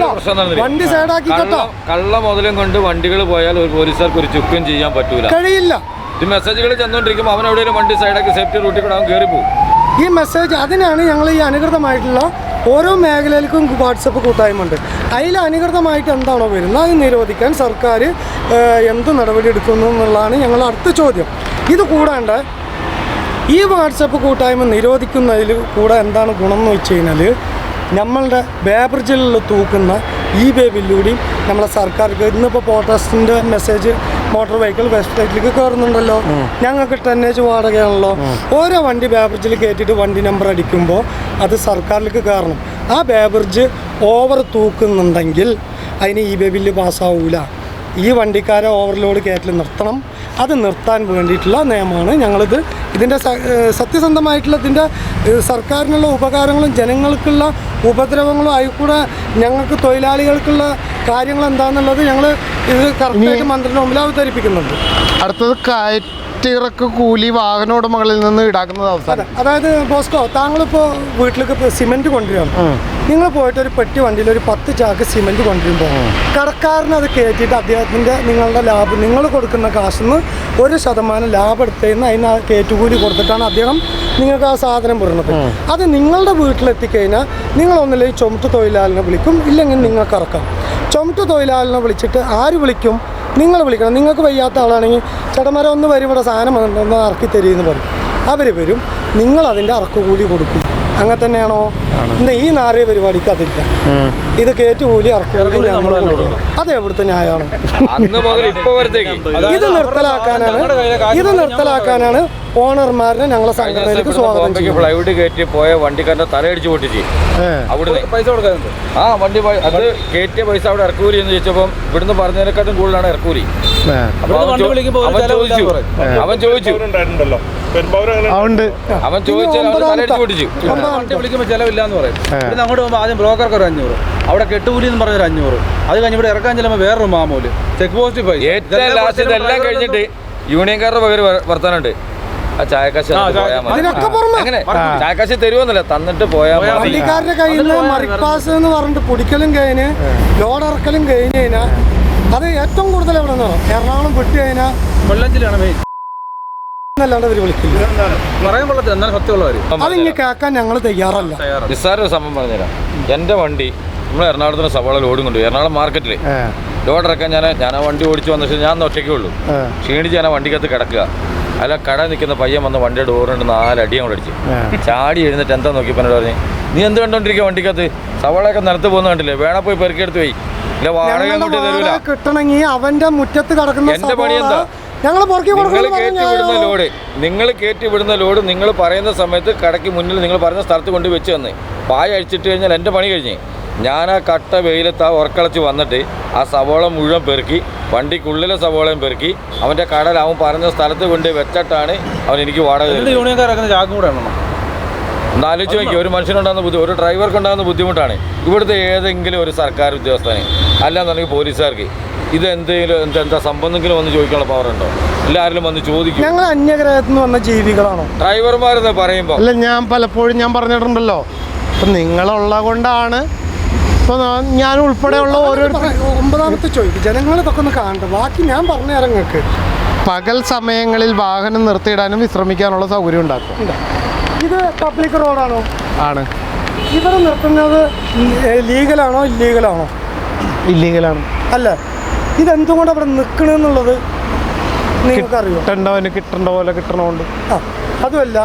വണ്ടി സൈഡാക്കി കേട്ടോ. കള്ള മുതലും കൊണ്ട് വണ്ടികൾ പോയാൽ ഒരു പോലീസുകാർക്ക് ഒരു ചുക്കും ചെയ്യാൻ പറ്റൂല, കഴിയില്ല. ഈ മെസ്സേജുകൾ ചെന്നുകൊണ്ടിരിക്കുമ്പോൾ അവൻ എവിടെയും വണ്ടി സൈഡാക്കി സേഫ്റ്റി റൂട്ടിൽ കൂടെ അവൻ കയറി പോകും. ഈ മെസ്സേജ് അതിനാണ് ഞങ്ങൾ ഈ അനധികൃതമായിട്ടുള്ള ഓരോ മേഖലയിലേക്കും വാട്സപ്പ് കൂട്ടായ്മ ഉണ്ട്. അതിൽ അനധികൃതമായിട്ട് എന്താണോ വരുന്നത് അത് നിരോധിക്കാൻ സർക്കാർ എന്ത് നടപടി എടുക്കുന്നു എന്നുള്ളതാണ് ഞങ്ങളുടെ അടുത്ത ചോദ്യം. ഇത് കൂടാണ്ട് ഈ വാട്സപ്പ് കൂട്ടായ്മ നിരോധിക്കുന്നതിൽ കൂടെ എന്താണ് ഗുണം എന്ന് വെച്ച് കഴിഞ്ഞാൽ നമ്മളുടെ ബേബർജിൽ തൂക്കുന്ന eBay ബില്ലൂടെയും നമ്മളെ സർക്കാർക്ക് ഇന്നിപ്പോൾ പോട്ടസിൻ്റെ മെസ്സേജ് മോട്ടോർ വെഹിക്കിൾ വെബ്സൈറ്റിലേക്ക് കയറുന്നുണ്ടല്ലോ. ഞങ്ങൾക്ക് ടന്നേജ് വാടകയാണല്ലോ. ഓരോ വണ്ടി ബേബർജിൽ കയറ്റിയിട്ട് വണ്ടി നമ്പർ അടിക്കുമ്പോൾ അത് സർക്കാരിലേക്ക് കയറണം. ആ ബേബർജ് ഓവർ തൂക്കുന്നുണ്ടെങ്കിൽ അതിന് eBay ബില്ല് പാസ്സാവൂല. ഈ വണ്ടിക്കാരെ ഓവർലോഡ് കയറ്റൽ നിർത്തണം. അത് നിർത്താൻ വേണ്ടിയിട്ടുള്ള നിയമമാണ് ഞങ്ങളിത്. ഇതിൻ്റെ സത്യസന്ധമായിട്ടുള്ള ഇതിൻ്റെ സർക്കാരിനുള്ള ഉപകാരങ്ങളും ജനങ്ങൾക്കുള്ള ഉപദ്രവങ്ങളും ആയിക്കൂടെ ഞങ്ങൾക്ക് തൊഴിലാളികൾക്കുള്ള കാര്യങ്ങൾ എന്താണെന്നുള്ളത് ഞങ്ങൾ ഇത് കറക്റ്റായിട്ട് മന്ത്രിയുടെ മുമ്പിൽ അവതരിപ്പിക്കുന്നുണ്ട്. അടുത്തത് കയറ്റിറക്ക് കൂലി വാഹന ഉടമകളിൽ നിന്ന് ഈടാക്കുന്നത് അവസാനം. അതായത് ബോസ്കോ, താങ്കളിപ്പോൾ വീട്ടിലേക്ക് സിമെൻറ്റ് കൊണ്ടുവരികയാണ്. നിങ്ങൾ പോയിട്ട് ഒരു പെട്ടി വണ്ടിയിൽ ഒരു 10 ചാക്ക് സിമെൻറ്റ് കൊണ്ടുവരുമ്പോൾ കടക്കാരന് അത് കയറ്റിയിട്ട് അദ്ദേഹത്തിൻ്റെ നിങ്ങളുടെ ലാഭം നിങ്ങൾ കൊടുക്കുന്ന കാശിൽ നിന്ന് 1% ലാഭം എടുത്തതിന് അതിന് ആ കയറ്റുകൂലി കൊടുത്തിട്ടാണ് അദ്ദേഹം നിങ്ങൾക്ക് ആ സാധനം വരുന്നത്. അത് നിങ്ങളുടെ വീട്ടിലെത്തിക്കഴിഞ്ഞാൽ നിങ്ങളൊന്നില്ലെങ്കിൽ ചുമട്ട് തൊഴിലാളിനെ വിളിക്കും, ഇല്ലെങ്കിൽ നിങ്ങൾക്ക് ഇറക്കാം. ചുമട്ട് തൊഴിലാളിനെ വിളിച്ചിട്ട് ആര് വിളിക്കും? നിങ്ങൾ വിളിക്കണം. നിങ്ങൾക്ക് വയ്യാത്ത ആളാണെങ്കിൽ ചേട്ടന്മാരെ ഒന്ന് വരും, ഇവിടെ സാധനം ഒന്ന് ഇറക്കി തരുമെന്ന് പറയും. അവർ വരും, നിങ്ങളതിൻ്റെ ഇറക്കുകൂലി കൊടുക്കും. അങ്ങനെ തന്നെയാണോ? ഇന്ന് ഈ നാറിയ പരിപാടിക്ക് അതില്ല. ഇത് കയറ്റുകൂലി ഇറക്കുകൂലി ഞങ്ങൾ കൊടുക്കണം. അത് എവിടുത്തെ ന്യായമാണ്? ഇത് നിർത്തലാക്കാനാണ് ഓണർമാരെ ഞങ്ങളെ സംഘടനയിലേക്ക് സ്വാഗതം ചെയ്യും. ഫ്ലൈവുഡ് കയറ്റി പോയ വണ്ടിക്കാരന്റെ തലയടിച്ച് പൊട്ടിച്ച് അവിടെ പൈസ കൊടുക്കാറുണ്ട്. ആ വണ്ടി അത് കയറ്റിയ പൈസ അവിടെ ഇറക്കൂലി എന്ന് ചോദിച്ചപ്പോൾ ഇവിടുന്ന് പറഞ്ഞതിനെക്കാട്ടും കൂടുതലാണ് ഇറക്കൂലി. അവൻ ചോദിച്ചു തലയടിച്ച് പൊട്ടിച്ചു. വണ്ടി വിളിക്കുമ്പോൾ ചെലവില്ലാന്ന് പറയും. ഇവിടുന്ന് അങ്ങോട്ട് പോകുമ്പോൾ ആദ്യം ബ്രോക്കർക്ക് ഒരു 500, അവിടെ കെട്ടുകൂലി എന്ന് പറഞ്ഞൊരു 500, അത് കഴിഞ്ഞ് ഇവിടെ ഇറക്കാൻ ചെല്ലുമ്പോൾ വേറൊരു മാമൂല് ചെക്ക് പോസ്റ്റ് പൈസ. ഏറ്റവും ലാസ്റ്റ് ഇതെല്ലാം കഴിഞ്ഞിട്ട് യൂണിയൻകാരുടെ പകരം വർത്താനുണ്ട്. ആ ചായക്കാശ് അങ്ങനെ ചായക്കാശ് തരുമെന്നല്ല, തന്നിട്ട് പോയാൽ വണ്ടിക്കാരുടെ കയ്യിൽ നിന്ന് മറിപ്പാസ് എന്ന് പറഞ്ഞിട്ട് പൊടിക്കലും കഴിഞ്ഞ് ലോഡ് ഇറക്കലും കഴിഞ്ഞ് കഴിഞ്ഞാൽ അത് ഏറ്റവും കൂടുതൽ എവിടെ നിന്നോ എറണാകുളം വിട്ട് കഴിഞ്ഞാൽ കൊല്ലഞ്ചിലാണ് മെയിൻ. എന്നല്ലാണ്ട് അവർ വിളിക്കില്ല. പറയാൻ കൊള്ളത്തില്ല, എന്നാലും സത്യമുള്ള കാര്യം. അതിങ്ങ് കേൾക്കാൻ ഞങ്ങൾ തയ്യാറല്ല. നിസ്സാര സംഭവം പറഞ്ഞുതരാം. എൻ്റെ വണ്ടി നമ്മൾ എറണാകുളത്തിന് സവാള ലോഡും കൊണ്ടുപോയി എറണാകുളം മാർക്കറ്റിൽ ലോഡ് ഇറക്കാൻ ഞാൻ ആ വണ്ടി ഓടിച്ച് വന്ന ശേഷം ഞാൻ ഒറ്റയ്ക്കേ ഉള്ളൂ. ക്ഷീണിച്ച് ഞാൻ ആ വണ്ടിക്കകത്ത് കിടക്കുക. അല്ല കട നിൽക്കുന്ന പയ്യൻ വന്ന് വണ്ടിയുടെ ഡോറിട്ട് 4 അടിയും കൂടെ അടിച്ച് ചാടി എഴുന്നിട്ട് എന്താ നോക്കിയപ്പോൾ എന്നോട് പറഞ്ഞു, നീ എന്ത് കണ്ടോണ്ടിരിക്കുക വണ്ടിക്കകത്ത് സവാളയൊക്കെ നിലത്ത് പോകുന്ന കണ്ടില്ലേ, വേണ പോയി പെറുക്കിയെടുത്ത് പോയി, ഇല്ല വാടക കൂട്ടി തരൂല. കിട്ടണമെങ്കിൽ അവന്റെ മുറ്റത്ത് കിടക്കുന്ന എന്റെ പണി എന്താ? നിങ്ങൾ കയറ്റി വിടുന്ന ലോഡ് നിങ്ങൾ പറയുന്ന സമയത്ത് കടയ്ക്ക് മുന്നിൽ നിങ്ങൾ പറയുന്ന സ്ഥലത്ത് കൊണ്ട് വെച്ച് തന്നെ പായ അഴിച്ചിട്ട് കഴിഞ്ഞാൽ എൻ്റെ പണി കഴിഞ്ഞ് ഞാൻ ആ കട്ട വെയിലത്ത് ആ ഉറക്കളച്ച് വന്നിട്ട് ആ സവോള മുഴുവൻ പെറുക്കി വണ്ടിക്കുള്ളിലെ സവോളയും പെറുക്കി അവൻ്റെ കടൽ അവൻ പറഞ്ഞ സ്ഥലത്ത് കൊണ്ട് വെച്ചിട്ടാണ് അവൻ എനിക്ക് വാടക. ഒന്ന് ആലോചിച്ച് നോക്കി, ഒരു മനുഷ്യനുണ്ടാകുന്ന ഒരു ഡ്രൈവർക്കുണ്ടാകുന്ന ബുദ്ധിമുട്ടാണ് ഇവിടുത്തെ ഏതെങ്കിലും ഒരു സർക്കാർ ഉദ്യോഗസ്ഥനെ അല്ലാന്നുണ്ടെങ്കിൽ പോലീസുകാർക്ക് ഇതെന്തെങ്കിലും എന്താ സംബന്ധമെങ്കിലും വന്ന് ചോദിക്കാനുള്ള പവർ ഉണ്ടോ? എല്ലാവരും വന്ന് ചോദിക്കും. ഞങ്ങൾ അന്യഗ്രഹത്തിൽ നിന്ന് വന്ന ജീവികളാണോ ഡ്രൈവർമാരെന്ന് പറയുമ്പോൾ? അല്ല, ഞാൻ പലപ്പോഴും പറഞ്ഞിട്ടുണ്ടല്ലോ, അപ്പം നിങ്ങളുള്ള കൊണ്ടാണ് ഇപ്പോൾ ഞാൻ ഉൾപ്പെടെയുള്ള ഓരോരുത്തർ 9ാമത്തെ ചോദിക്കും ജനങ്ങൾ ഇതൊക്കെ ഒന്ന് കാണണ്ട, ബാക്കി ഞാൻ പറഞ്ഞു തരാം നിങ്ങൾക്ക്. പകൽ സമയങ്ങളിൽ വാഹനം നിർത്തിയിടാനും വിശ്രമിക്കാനുള്ള സൗകര്യം ഉണ്ടാക്കും. ഇത് പബ്ലിക് റോഡാണോ? ആണ്. ഇവർ നിർത്തുന്നത് ലീഗലാണോ ഇല്ലീഗലാണോ? ഇല്ലീഗലാണ്. അല്ല, ഇതെന്തുകൊണ്ട് അവിടെ നിൽക്കണമെന്നുള്ളത് നിങ്ങൾക്കറിയോ? കിട്ടേണ്ടവന് കിട്ടേണ്ട പോലെ കിട്ടണമുണ്ട്. ആ, അതുമല്ല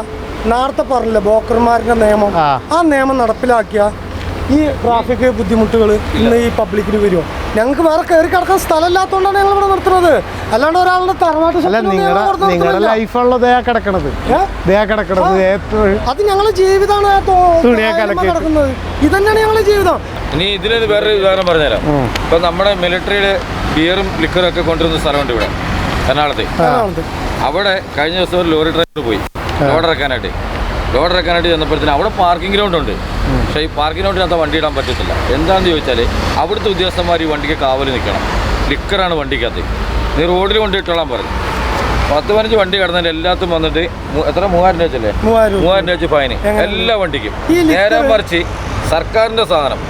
നേരത്തെ പറഞ്ഞില്ല ബ്രോക്കർമാരുടെ നിയമം, ആ നിയമം നടപ്പിലാക്കിയ ഈ ട്രാഫിക് ബുദ്ധിമുട്ടുകൾ ഇന്ന് ഈ പബ്ലിക്കിന് വരുമോ? ഞങ്ങൾക്ക് വേറെ കയറി കിടക്കാൻ സ്ഥലമില്ലാത്തതുകൊണ്ടാണ് ഞങ്ങൾ ഇവിടെ നിർത്തുന്നത്, അല്ലാണ്ട് ഒരാളുടെ തറവാട്ട് അല്ല. നിങ്ങളുടെ ലൈഫുള്ളത് കിടക്കണത് അത് ഞങ്ങളുടെ ജീവിതമാണ് കിടക്കുന്നത്. ഇതന്നെയാണ് ഞങ്ങളുടെ ജീവിതം. ഇനി ഇതിന് വേറൊരു ഉദാഹരണം പറഞ്ഞുതരാം. ഇപ്പം നമ്മുടെ മിലിറ്ററിയിൽ ബിയറും ലിക്കറും ഒക്കെ കൊണ്ടുവരുന്ന സ്ഥലമുണ്ട് ഇവിടെ എറണാകുളത്ത്. അവിടെ കഴിഞ്ഞ ദിവസം ഒരു ലോറി ഡ്രൈവർ പോയി ലോഡ് ഇറക്കാനായിട്ട് ചെന്നപ്പോഴത്തേന് അവിടെ പാർക്കിംഗ് ഗ്രൗണ്ട് ഉണ്ട്. പക്ഷേ ഈ പാർക്കിംഗ് ഗ്രൗണ്ടിനകത്ത് വണ്ടി ഇടാൻ പറ്റത്തില്ല. എന്താണെന്ന് ചോദിച്ചാൽ അവിടുത്തെ ഉദ്യോഗസ്ഥന്മാർ ഈ വണ്ടിക്ക് കാവൽ നിൽക്കണം. ലിക്കറാണ് വണ്ടിക്കകത്ത്. നീ റോഡിൽ കൊണ്ടിട്ടോളാൻ പറഞ്ഞു. 10-15 വണ്ടി കിടന്നതിൽ എല്ലാത്തും വന്നിട്ട് എത്ര 3000 രൂപ വെച്ചല്ലേ? 3000 രൂപ ഫൈന് എല്ലാ വണ്ടിക്കും. നേരെ മറിച്ച് സർക്കാരിൻ്റെ സാധനം,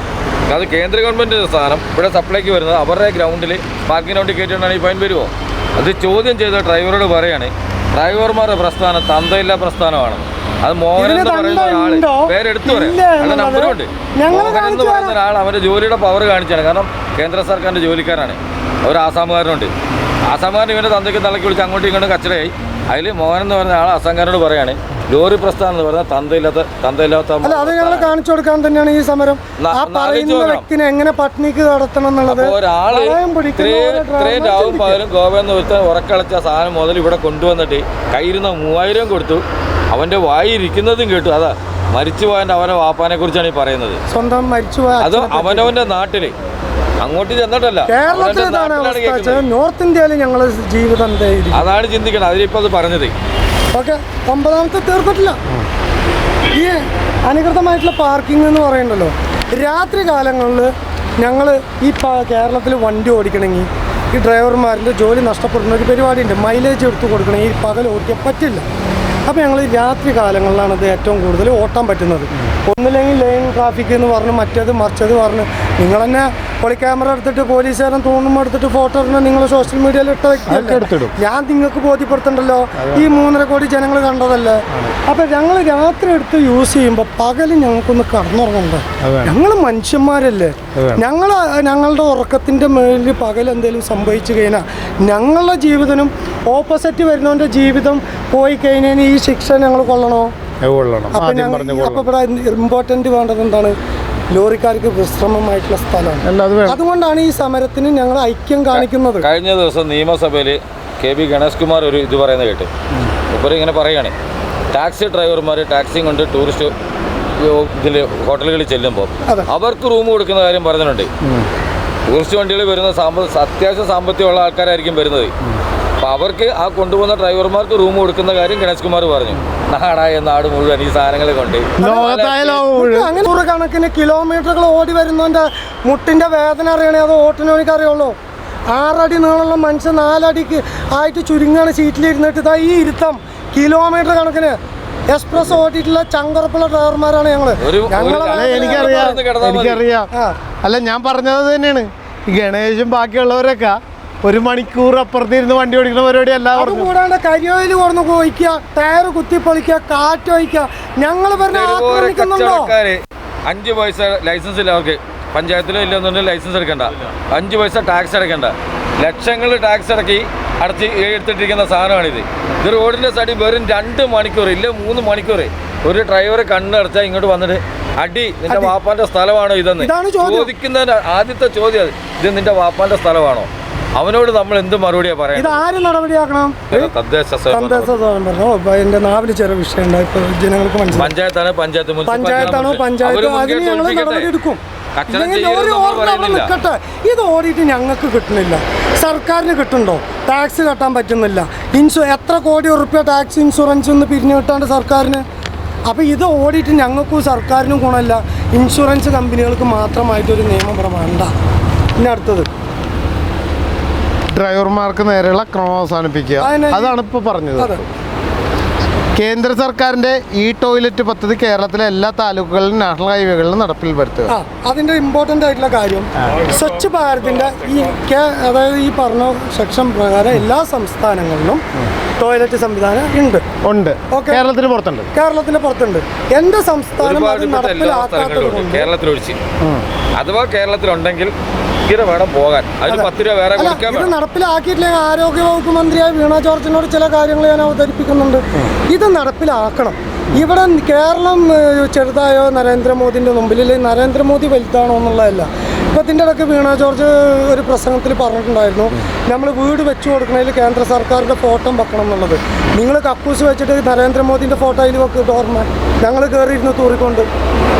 അത് കേന്ദ്ര ഗവൺമെൻറ്റിൻ്റെ സാധനം ഇവിടെ സപ്ലൈക്ക് വരുന്നത് അവരുടെ ഗ്രൗണ്ടിൽ പാർക്കിംഗ് ഗ്രൗണ്ടിൽ കയറ്റിക്കൊണ്ടാണ് ഈ ഫൈൻ വരുമോ? അത് ചോദ്യം ചെയ്ത ഡ്രൈവറോട് പറയാണ് ഡ്രൈവർമാരുടെ പ്രസ്ഥാനം തന്തയില്ല പ്രസ്ഥാനമാണ്. അത് മോഹൻ എന്ന് പറയുന്ന ഒരാൾ പേരെടുത്തു പറയാം, അതിന്റെ നമ്പറുണ്ട്. മോഹൻ എന്ന് പറയുന്ന ഒരാൾ അവൻ്റെ ജോലിയുടെ പവർ കാണിച്ചാണ്. കാരണം കേന്ദ്ര സർക്കാരിൻ്റെ ജോലിക്കാരാണ്. ഒരു ആസാമുകാരനുണ്ട്. ആസാമുകാരൻ ഇവൻ്റെ തന്തയ്ക്ക് തലയ്ക്ക് വിളിച്ച് അങ്ങോട്ടും ഇങ്ങോട്ടും കച്ചറയായി. അതിൽ മോഹൻ എന്ന് പറയുന്ന ആൾ ആസാംകാരനോട് പറയാണ് ലോറി പ്രസ്ഥാനം എന്ന് പറഞ്ഞാൽ തന്തയില്ലാത്ത അത് ഞങ്ങൾ കാണിച്ചു കൊടുക്കാൻ തന്നെയാണ് ഈ സമരം. ആ പറയുന്ന വ്യക്തിനെ എങ്ങനെ പട്ടിണിക്ക് നടത്തണം എന്നുള്ളത് ഒരാള് ഇത്രയും രാവും പകലും ഗോവയെന്ന് ഒരുത്തൻ ഉറക്കളച്ച സാധനം മുതൽ ഇവിടെ കൊണ്ടുവന്നിട്ട് കയ്യിരുന്ന 3000 കൊടുത്തു. അവന്റെ വായി ഇരിക്കുന്നതും കേട്ടു. അതാ മരിച്ചു പോയതിന്റെ അവന്റെ വാപ്പാനെ കുറിച്ചാണ് ഈ പറയുന്നത്. സ്വന്തം മരിച്ചുപോയ അത് അവനവന്റെ നാട്ടില് അങ്ങോട്ട് ചെന്നിട്ടല്ല, നോർത്ത് ഇന്ത്യയിൽ ഞങ്ങൾ ജീവിതം അതാണ് ചിന്തിക്കണം. അതിലിപ്പോ അത് പറഞ്ഞത്. ഓക്കെ, 9ാമത്തെ തീർന്നിട്ടില്ല. ഈ അനധികൃതമായിട്ടുള്ള പാർക്കിംഗ് എന്ന് പറയുന്നുണ്ടല്ലോ, രാത്രി കാലങ്ങളിൽ ഞങ്ങൾ ഈ കേരളത്തിൽ വണ്ടി ഓടിക്കണമെങ്കിൽ ഈ ഡ്രൈവർമാരുടെ ജോലി നഷ്ടപ്പെടുന്ന ഒരു പരിപാടിയുണ്ട്. മൈലേജ് എടുത്ത് കൊടുക്കണമെങ്കിൽ ഈ പകൽ ഓടിക്കാൻ പറ്റില്ല. അപ്പോൾ ഞങ്ങൾ രാത്രി കാലങ്ങളിലാണ് ഇത് ഏറ്റവും കൂടുതൽ ഓട്ടാൻ പറ്റുന്നത്. ഒന്നില്ലെങ്കിൽ ലൈൻ ട്രാഫിക് എന്ന് പറഞ്ഞ് മറ്റേത് മറിച്ചത് പറഞ്ഞ് നിങ്ങൾ തന്നെ പൊളി ക്യാമറ എടുത്തിട്ട് പോലീസുകാരൻ തോന്നുമ്പോൾ എടുത്തിട്ട് ഫോട്ടോ ഇടണം. നിങ്ങൾ സോഷ്യൽ മീഡിയയിൽ ഇട്ട വ്യക്തിയല്ലേ, ഞാൻ നിങ്ങൾക്ക് ബോധ്യപ്പെടുത്തണ്ടല്ലോ. ഈ 3.5 കോടി ജനങ്ങൾ കണ്ടതല്ലേ. അപ്പോൾ ഞങ്ങൾ രാത്രി എടുത്ത് യൂസ് ചെയ്യുമ്പോൾ പകൽ ഞങ്ങൾക്കൊന്ന് കടന്നുറങ്ങണ്ടേ? ഞങ്ങൾ മനുഷ്യന്മാരല്ലേ. ഞങ്ങളുടെ ഉറക്കത്തിൻ്റെ മേലിൽ പകൽ എന്തെങ്കിലും സംഭവിച്ചു കഴിഞ്ഞാൽ ഞങ്ങളുടെ ജീവിതനും ഓപ്പോസിറ്റ് വരുന്നവൻ്റെ ജീവിതം പോയി കഴിഞ്ഞാൽ ഈ ശിക്ഷ ഞങ്ങൾ കൊള്ളണോ? അപ്പോൾ ഇവിടെ ഇമ്പോർട്ടൻ്റ് വേണ്ടത് എന്താണ്? ലോറിക്കാർക്ക് വിശ്രമമായിട്ടുള്ള സ്ഥലമാണ്. അതുകൊണ്ടാണ് ഈ സമരത്തിന് ഞങ്ങൾ ഐക്യം കാണിക്കുന്നത്. കഴിഞ്ഞ ദിവസം നിയമസഭയിൽ KB ഗണേഷ് കുമാർ ഒരു ഇത് പറയുന്നത് കേട്ട്. ഇപ്പോൾ ഇങ്ങനെ പറയുകയാണ്, ടാക്സി ഡ്രൈവർമാർ ടാക്സിയും കൊണ്ട് ടൂറിസ്റ്റ് ഇതിൽ ഹോട്ടലുകളിൽ ചെല്ലുമ്പോൾ അവർക്ക് റൂം കൊടുക്കുന്ന കാര്യം പറഞ്ഞിട്ടുണ്ട്. ടൂറിസ്റ്റ് വണ്ടികൾ വരുന്ന അത്യാവശ്യം സാമ്പത്തികമുള്ള ആൾക്കാരായിരിക്കും വരുന്നത്. അപ്പോൾ അവർക്ക് ആ കൊണ്ടുപോകുന്ന ഡ്രൈവർമാർക്ക് റൂം കൊടുക്കുന്ന കാര്യം ഗണേഷ് കുമാർ പറഞ്ഞു. നാടായ നാട് മുഴുവൻ ഈ സാധനങ്ങൾ കൊണ്ട് അങ്ങനെ നൂറുകണക്കിന് കിലോമീറ്ററുകൾ ഓടി വരുന്നതിൻ്റെ മുട്ടിൻ്റെ വേദന അറിയണേ അത് ഓട്ടിനോനിക്ക് അറിയുള്ളൂ. 6 അടി നീളമുള്ള മനുഷ്യൻ 4 അടിക്ക് ആയിട്ട് ചുരുങ്ങാണ് സീറ്റിലിരുന്നിട്ട്. ഇതാ ഈ ഇരുത്തം കിലോമീറ്റർ കണക്കിന് എക്സ്പ്രസ് ഓടിയിട്ടുള്ള ചങ്കറപ്പുള്ള ഡ്രൈവർമാരാണ് ഞങ്ങൾ. എനിക്കറിയാം. അല്ല, ഞാൻ പറഞ്ഞത് തന്നെയാണ്. ഈ ഗണേശും ബാക്കിയുള്ളവരൊക്കെ 1 മണിക്കൂർ അപ്പുറത്തിരുന്ന് വണ്ടി ഓടിക്കുന്ന പരിപാടി എല്ലാവരും കൂടാണ്ട് കരിയോയിൽ കൊടുന്ന് പോയിക്കുക, ടയർ കുത്തിപ്പൊളിക്കുക, കാറ്റ് ഒഴിക്കുക. ഞങ്ങൾ 5 പൈസ ലൈസൻസ് ഇല്ല അവർക്ക്. പഞ്ചായത്തിലോ ഇല്ലെന്നുണ്ടെങ്കിൽ ലൈസൻസ് എടുക്കണ്ട. 5 പൈസ ടാക്സ് അടയ്ക്കണ്ട. ലക്ഷങ്ങൾ ടാക്സ് അടക്കി എടുത്തിട്ടിരിക്കുന്ന സാധനമാണിത്. ഇത് റോഡിൻ്റെ സൈഡിൽ വെറും 2 മണിക്കൂർ ഇല്ല 3 മണിക്കൂർ ഒരു ഡ്രൈവറെ കണ്ണടച്ചാൽ ഇങ്ങോട്ട് വന്നിട്ട് അടി നിന്റെ വാപ്പാന്റെ സ്ഥലമാണോ ഇതെന്ന് ചോദിക്കുന്നതിന് ആദ്യത്തെ ചോദ്യം, ഇത് നിന്റെ വാപ്പാന്റെ സ്ഥലമാണോ? അവനോട് നമ്മൾ എന്ത് മറുപടിയാ പറയാം? ഇത് ആര് നടപടിയാക്കണം? എന്റെ നാവിന് ചെറിയ വിഷയം ഉണ്ടായിപ്പോ ജനങ്ങൾക്ക് മനസ്സിലായി. പഞ്ചായത്താണോ പഞ്ചായത്ത് അതിന് ഞങ്ങൾ നടപടി എടുക്കും. നിൽക്കട്ടെ, ഇത് ഓടിയിട്ട് ഞങ്ങൾക്ക് കിട്ടുന്നില്ല, സർക്കാരിന് കിട്ടുന്നുണ്ടോ? ടാക്സ് കെട്ടാൻ പറ്റുന്നില്ല. എത്ര കോടി ഉറുപ്പ്യ ടാക്സ് ഇൻഷുറൻസ് ഒന്ന് പിരിഞ്ഞു കിട്ടാണ്ട് സർക്കാരിന്. അപ്പോൾ ഇത് ഓടിയിട്ട് ഞങ്ങൾക്കും സർക്കാരിനും ഗുണമില്ല. ഇൻഷുറൻസ് കമ്പനികൾക്ക് മാത്രമായിട്ടൊരു നിയമം വേണ്ട. പിന്നെ അടുത്തത് ഡ്രൈവർമാർക്ക് നേരെയുള്ള ക്രമം അവസാനിപ്പിക്കുക. അതാണ് ഇപ്പോൾ പറഞ്ഞത്. കേന്ദ്ര സർക്കാരിൻ്റെ ഈ ടോയ്ലറ്റ് പദ്ധതി കേരളത്തിലെ എല്ലാ താലൂക്കുകളിലും നാഷണൽ ഹൈവേകളിലും നടപ്പിൽ വരുത്തുക. അതിൻ്റെ ഇമ്പോർട്ടൻ്റ് ആയിട്ടുള്ള കാര്യം സ്വച്ഛ് ഭാരതിൻ്റെ അതായത് ഈ പറഞ്ഞ സെക്ഷൻ പ്രകാരം എല്ലാ സംസ്ഥാനങ്ങളിലും ടോയ്ലറ്റ് സംവിധാനം ഉണ്ട്. കേരളത്തിന് പുറത്തുണ്ട്. കേരളത്തിന് പുറത്തുണ്ട്. എൻ്റെ സംസ്ഥാനം അത് നടപ്പിലാക്കാത്തത് കൊണ്ട് കേരളത്തിലൊഴിച്ച് അഥവാ കേരളത്തിലുണ്ടെങ്കിൽ വേണം പോകാൻ. അതിന് 10 രൂപ വേറെ കൊടുക്കാൻ. ഇത് നടപ്പിലാക്കിയിട്ടില്ലെങ്കിൽ ആരോഗ്യവകുപ്പ് മന്ത്രിയായ വീണ ജോർജിനോട് ചില കാര്യങ്ങൾ ഞാൻ അവതരിപ്പിക്കുന്നുണ്ട്. ഇത് നടപ്പിലാക്കണം. ഇവിടെ കേരളം ചെറുതായോ നരേന്ദ്രമോദിൻ്റെ മുമ്പിൽ, അല്ലെങ്കിൽ നരേന്ദ്രമോദി വലുതാണോ എന്നുള്ളതല്ല. ഇപ്പോൾ ഇതിൻ്റെ ഇടയ്ക്ക് വീണ ജോർജ് ഒരു പ്രസംഗത്തിൽ പറഞ്ഞിട്ടുണ്ടായിരുന്നു, നമ്മൾ വീട് വെച്ചു കൊടുക്കണതിൽ കേന്ദ്ര സർക്കാരിൻ്റെ ഫോട്ടോ വെക്കണം എന്നുള്ളത്. നിങ്ങൾ കക്കൂസ് വെച്ചിട്ട് നരേന്ദ്രമോദിൻ്റെ ഫോട്ടോ അതിൽ വെക്കുക ഓർമ്മ, ഞങ്ങൾ കയറിയിരുന്ന് തൂറിക്കൊണ്ട്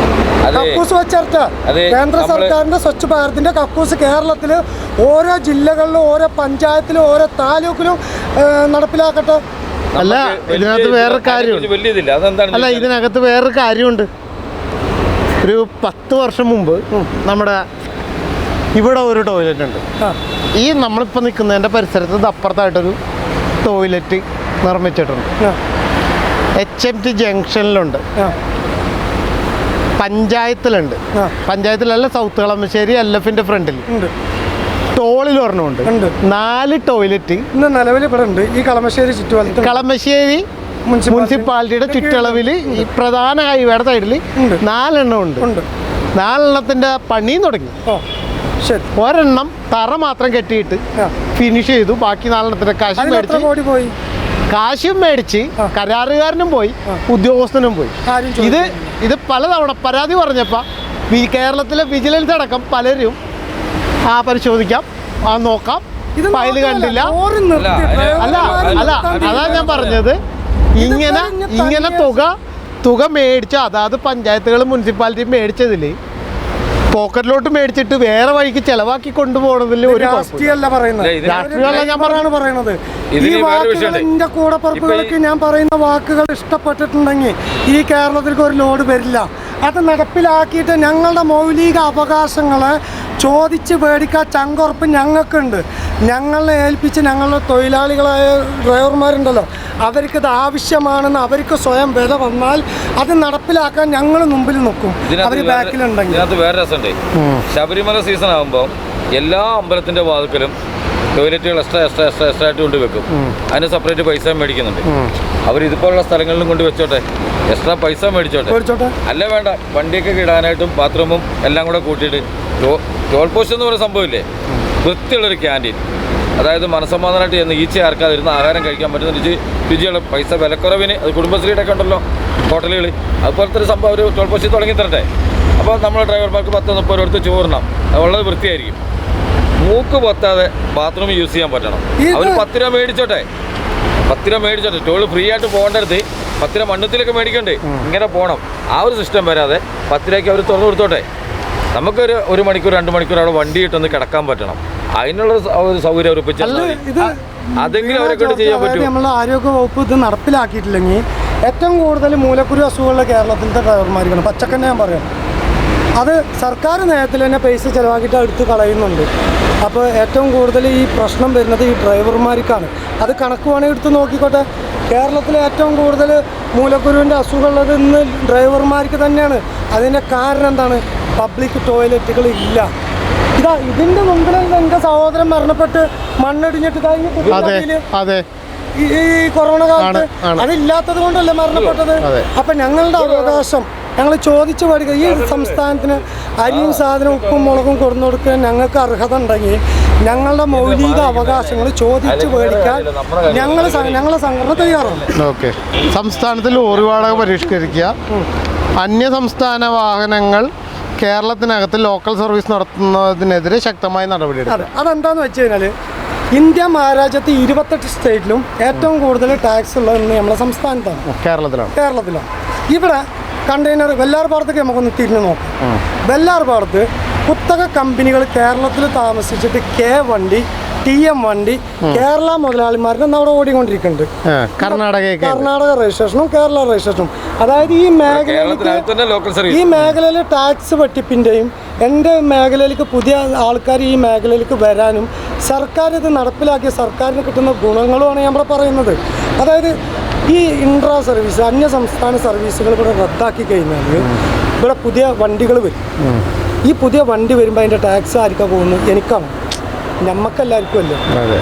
കക്കൂസ് വെച്ചേർച്ച. കേന്ദ്ര സർക്കാരിന്റെ സ്വച്ഛ് ഭാരതിന്റെ കക്കൂസ് കേരളത്തിൽ ഓരോ ജില്ലകളിലും ഓരോ പഞ്ചായത്തിലും ഓരോ താലൂക്കിലും നടപ്പിലാക്കട്ടെ. അല്ല, ഇതിനകത്ത് വേറൊരു കാര്യമുണ്ട്. അല്ല, ഇതിനകത്ത് വേറൊരു കാര്യമുണ്ട്. ഒരു 10 വർഷം മുമ്പ് നമ്മുടെ ഇവിടെ ഒരു ടോയ്ലറ്റ് ഉണ്ട്. ഈ നമ്മളിപ്പോൾ നിൽക്കുന്നതിൻ്റെ പരിസരത്ത് അപ്പുറത്തായിട്ടൊരു ടോയ്ലറ്റ് നിർമ്മിച്ചിട്ടുണ്ട്. HMT ജംഗ്ഷനിലുണ്ട്, പഞ്ചായത്തിലുണ്ട്. പഞ്ചായത്തിലല്ല, സൗത്ത് കളമശ്ശേരി LFന്റെ ഫ്രണ്ടിൽ ടോളിൽ ഒരെണ്ണമുണ്ട്. 4 ടോയ്ലറ്റ് ഇന്ന് നിലവിൽ ഇവിടെ ഉണ്ട്. ഈ കളമശ്ശേരി മുനിസിപ്പാലിറ്റിയുടെ ചുറ്റളവിൽ ഈ പ്രധാന ഹൈവേയുടെ സൈഡിൽ 4 എണ്ണം ഉണ്ട്. 4 എണ്ണത്തിന്റെ പണിയും തുടങ്ങി. ഒരെണ്ണം തറ മാത്രം കെട്ടിയിട്ട് ഫിനിഷ് ചെയ്തു. ബാക്കി 4 എണ്ണത്തിന്റെ കാശും മേടിച്ച് കരാറുകാരനും പോയി, ഉദ്യോഗസ്ഥനും പോയി. ഇത് പലതവണ പരാതി പറഞ്ഞപ്പോൾ കേരളത്തിലെ വിജിലൻസ് അടക്കം പലരും പരിശോധിക്കാം, നോക്കാം, ഫയല് കണ്ടില്ല. അല്ല, അതാ ഞാൻ പറഞ്ഞത്. ഇങ്ങനെ തുക മേടിച്ച, അതായത് പഞ്ചായത്തുകളും മുനിസിപ്പാലിറ്റിയും മേടിച്ചതിൽ പോക്കറ്റിലോട്ട് മേടിച്ചിട്ട് വേറെ വഴിക്ക് ചെലവാക്കി കൊണ്ടുപോകണതിൽ ഒരു രാഷ്ട്രീയമല്ല ഞാൻ പറയുന്നത്. ഈ വാക്കുകൾ എന്റെ കൂടപ്പറപ്പുകൾക്ക് ഞാൻ പറയുന്ന വാക്കുകൾ ഇഷ്ടപ്പെട്ടിട്ടുണ്ടെങ്കിൽ ഈ കേരളത്തിലേക്ക് ഒരു ലോഡ് വരില്ല. അത് നടപ്പിലാക്കിയിട്ട് ഞങ്ങളുടെ മൗലിക അവകാശങ്ങളെ ചോദിച്ച് മേടിക്കാൻ ചങ്കുറപ്പ് ഞങ്ങൾക്കുണ്ട്. ഞങ്ങളെ ഏൽപ്പിച്ച് ഞങ്ങളുടെ തൊഴിലാളികളായ ഡ്രൈവർമാരുണ്ടല്ലോ, അവർക്കിത് ആവശ്യമാണെന്ന് അവർക്ക് സ്വയം വില വന്നാൽ അത് നടപ്പിലാക്കാൻ ഞങ്ങൾ മുമ്പിൽ നിൽക്കും. അവർ ബാക്കിലുണ്ടെങ്കിൽ. ഇതിനകത്ത് വേറെ രസമുണ്ട്. ശബരിമല സീസൺ ആകുമ്പോൾ എല്ലാ അമ്പലത്തിൻ്റെ വാതിക്കലും ടോയ്ലറ്റുകൾ എക്സ്ട്രാ ആയിട്ട് കൊണ്ട് വെക്കും. അതിന് സെപ്പറേറ്റ് പൈസ മേടിക്കുന്നുണ്ട്. അവർ ഇതുപോലുള്ള സ്ഥലങ്ങളിലും കൊണ്ട് വെച്ചോട്ടെ, എക്സ്ട്രാ പൈസ മേടിച്ചോട്ടെ. അല്ല വേണ്ട, വണ്ടിയൊക്കെ ഇടാനായിട്ടും ബാത്റൂമും എല്ലാം കൂടെ കൂട്ടിയിട്ട് ടോൾ പോസ്റ്റ് എന്ന് പറയുന്ന സംഭവമില്ലേ, വൃത്തിയുള്ളൊരു ക്യാൻറ്റീൻ, അതായത് മനസ്സമാധാനമായിട്ട് ചെന്ന് ഈച്ച ആർക്കാതിരുന്ന് ആഹാരം കഴിക്കാൻ പറ്റുന്ന രുചിയുള്ള പൈസ വിലക്കുറവിന്. അത് കുടുംബശ്രീയുടെ ഒക്കെ ഉണ്ടല്ലോ ഹോട്ടലുകൾ, അതുപോലത്തെ ഒരു സംഭവം ഒരു ടോൾ പോസ്റ്റ് തുടങ്ങി തരട്ടെ. അപ്പോൾ നമ്മൾ ഡ്രൈവർമാർക്ക് 10-30 രൂപ എടുത്ത് ചോറിനാം, അത് വളരെ വൃത്തിയായിരിക്കും. മൂക്ക് പൊത്താതെ ബാത്റൂം യൂസ് ചെയ്യാൻ പറ്റണം. അവർ 10 രൂപ മേടിച്ചോട്ടെ, 10 രൂപ മേടിച്ചോട്ടെ. ടോൾ ഫ്രീ ആയിട്ട് പോകേണ്ടടുത്ത് 10 രൂപ മണ്ണത്തിലൊക്കെ മേടിക്കണ്ടേ, ഇങ്ങനെ പോകണം. ആ ഒരു സിസ്റ്റം വരാതെ 10 രൂപയ്ക്ക് അവർ തുറന്നു കൊടുത്തോട്ടെ. നമുക്കൊരു 1 മണിക്കൂർ 2 മണിക്കൂർ അവിടെ വണ്ടി ഇട്ടൊന്ന് കിടക്കാൻ പറ്റണം. അതിനുള്ള ഒരു സൗകര്യം ഉറപ്പിച്ചാൽ അതെങ്കിലും അവരെ കൊണ്ട് ചെയ്യാൻ പറ്റും. നമ്മളുടെ ആരോഗ്യ വകുപ്പ് ഇത് നടപ്പിലാക്കിയിട്ടില്ലെങ്കിൽ ഏറ്റവും കൂടുതൽ മൂലക്കുരു അസുഖമുള്ള കേരളത്തിലത്തെ ഡ്രൈവർമാർക്കാണ്. പച്ചക്കന്നെ ഞാൻ പറയാം. അത് സർക്കാർ നേരത്തിൽ തന്നെ പൈസ ചിലവാക്കിയിട്ട് എടുത്ത് കളയുന്നുണ്ട്. അപ്പോൾ ഏറ്റവും കൂടുതൽ ഈ പ്രശ്നം വരുന്നത് ഈ ഡ്രൈവർമാർക്കാണ്. അത് കണക്ക് വേണമെങ്കിൽ എടുത്ത് നോക്കിക്കോട്ടെ. കേരളത്തിൽ ഏറ്റവും കൂടുതൽ മൂലക്കുരുവിൻ്റെ അസുഖമുള്ളത് ഇന്ന് ഡ്രൈവർമാർക്ക് തന്നെയാണ്. അതിൻ്റെ കാരണം എന്താണ്? പബ്ലിക് ടോയ്ലറ്റുകൾ ഇല്ല. ഇതിൻ്റെ മുമ്പിൽ എൻ്റെ സഹോദരൻ മരണപ്പെട്ട് മണ്ണിടിഞ്ഞിട്ട് ഈ കൊറോണ കാലത്ത് അതില്ലാത്തത് കൊണ്ടല്ലേ മരണപ്പെട്ടത്. അപ്പം ഞങ്ങളുടെ അവകാശം ഞങ്ങൾ ചോദിച്ചു മേടിക്കുക. ഈ സംസ്ഥാനത്തിന് അരിയും സാധനവും ഉപ്പും മുളകും കൊടുന്നു കൊടുക്കാൻ ഞങ്ങൾക്ക് അർഹത ഉണ്ടെങ്കിൽ ഞങ്ങളുടെ മൗലിക അവകാശങ്ങൾ ചോദിച്ചു മേടിക്കാൻ ഞങ്ങളെ സംഘടന തയ്യാറാണ്. ഓക്കെ. സംസ്ഥാനത്തിൽ ലോറി വാടക പരിഷ്കരിക്കുക, അന്യ സംസ്ഥാന വാഹനങ്ങൾ കേരളത്തിനകത്ത് ലോക്കൽ സർവീസ് നടത്തുന്നതിനെതിരെ ശക്തമായ നടപടിയെടുക്കുക. അതെന്താണെന്ന് വെച്ച് കഴിഞ്ഞാൽ ഇന്ത്യ മഹാരാജ്യത്ത് 28 സ്റ്റേറ്റിലും ഏറ്റവും കൂടുതൽ ടാക്സ് ഉള്ളത് നമ്മുടെ സംസ്ഥാനത്താണ്, കേരളത്തിലാണ്. ഇവിടെ കണ്ടെയ്നർ വെല്ലാർപാടത്തേക്ക് നമുക്കൊന്ന് തിരിഞ്ഞു നോക്കാം. വെല്ലാർപാടത്ത് കുത്തക കമ്പനികൾ കേരളത്തിൽ താമസിച്ചിട്ട് വണ്ടി TM വണ്ടി കേരള മുതലാളിമാരുടെ അവിടെ ഓടിക്കൊണ്ടിരിക്കുന്നുണ്ട്. കർണാടക രജിസ്ട്രേഷനും കേരള രജിസ്ട്രേഷനും. അതായത് ഈ മേഖലയിലെ ടാക്സ് വെട്ടിപ്പിൻ്റെയും എൻ്റെ മേഖലയിലേക്ക് പുതിയ ആൾക്കാർ ഈ മേഖലയിലേക്ക് വരാനും സർക്കാർ ഇത് നടപ്പിലാക്കിയ സർക്കാരിന് കിട്ടുന്ന ഗുണങ്ങളുമാണ് നമ്മൾ പറയുന്നത്. അതായത് ഈ ഇൻട്രാ സർവീസ് അന്യ സംസ്ഥാന സർവീസുകൾ ഇവിടെ റദ്ദാക്കി കഴിഞ്ഞാൽ ഇവിടെ പുതിയ വണ്ടികൾ വരും. ഈ പുതിയ വണ്ടി വരുമ്പോൾ അതിൻ്റെ ടാക്സ് ആർക്കാണ് പോകുന്നത്? എനിക്കാണ്, നമ്മക്കെല്ലാവർക്കും അല്ലേ.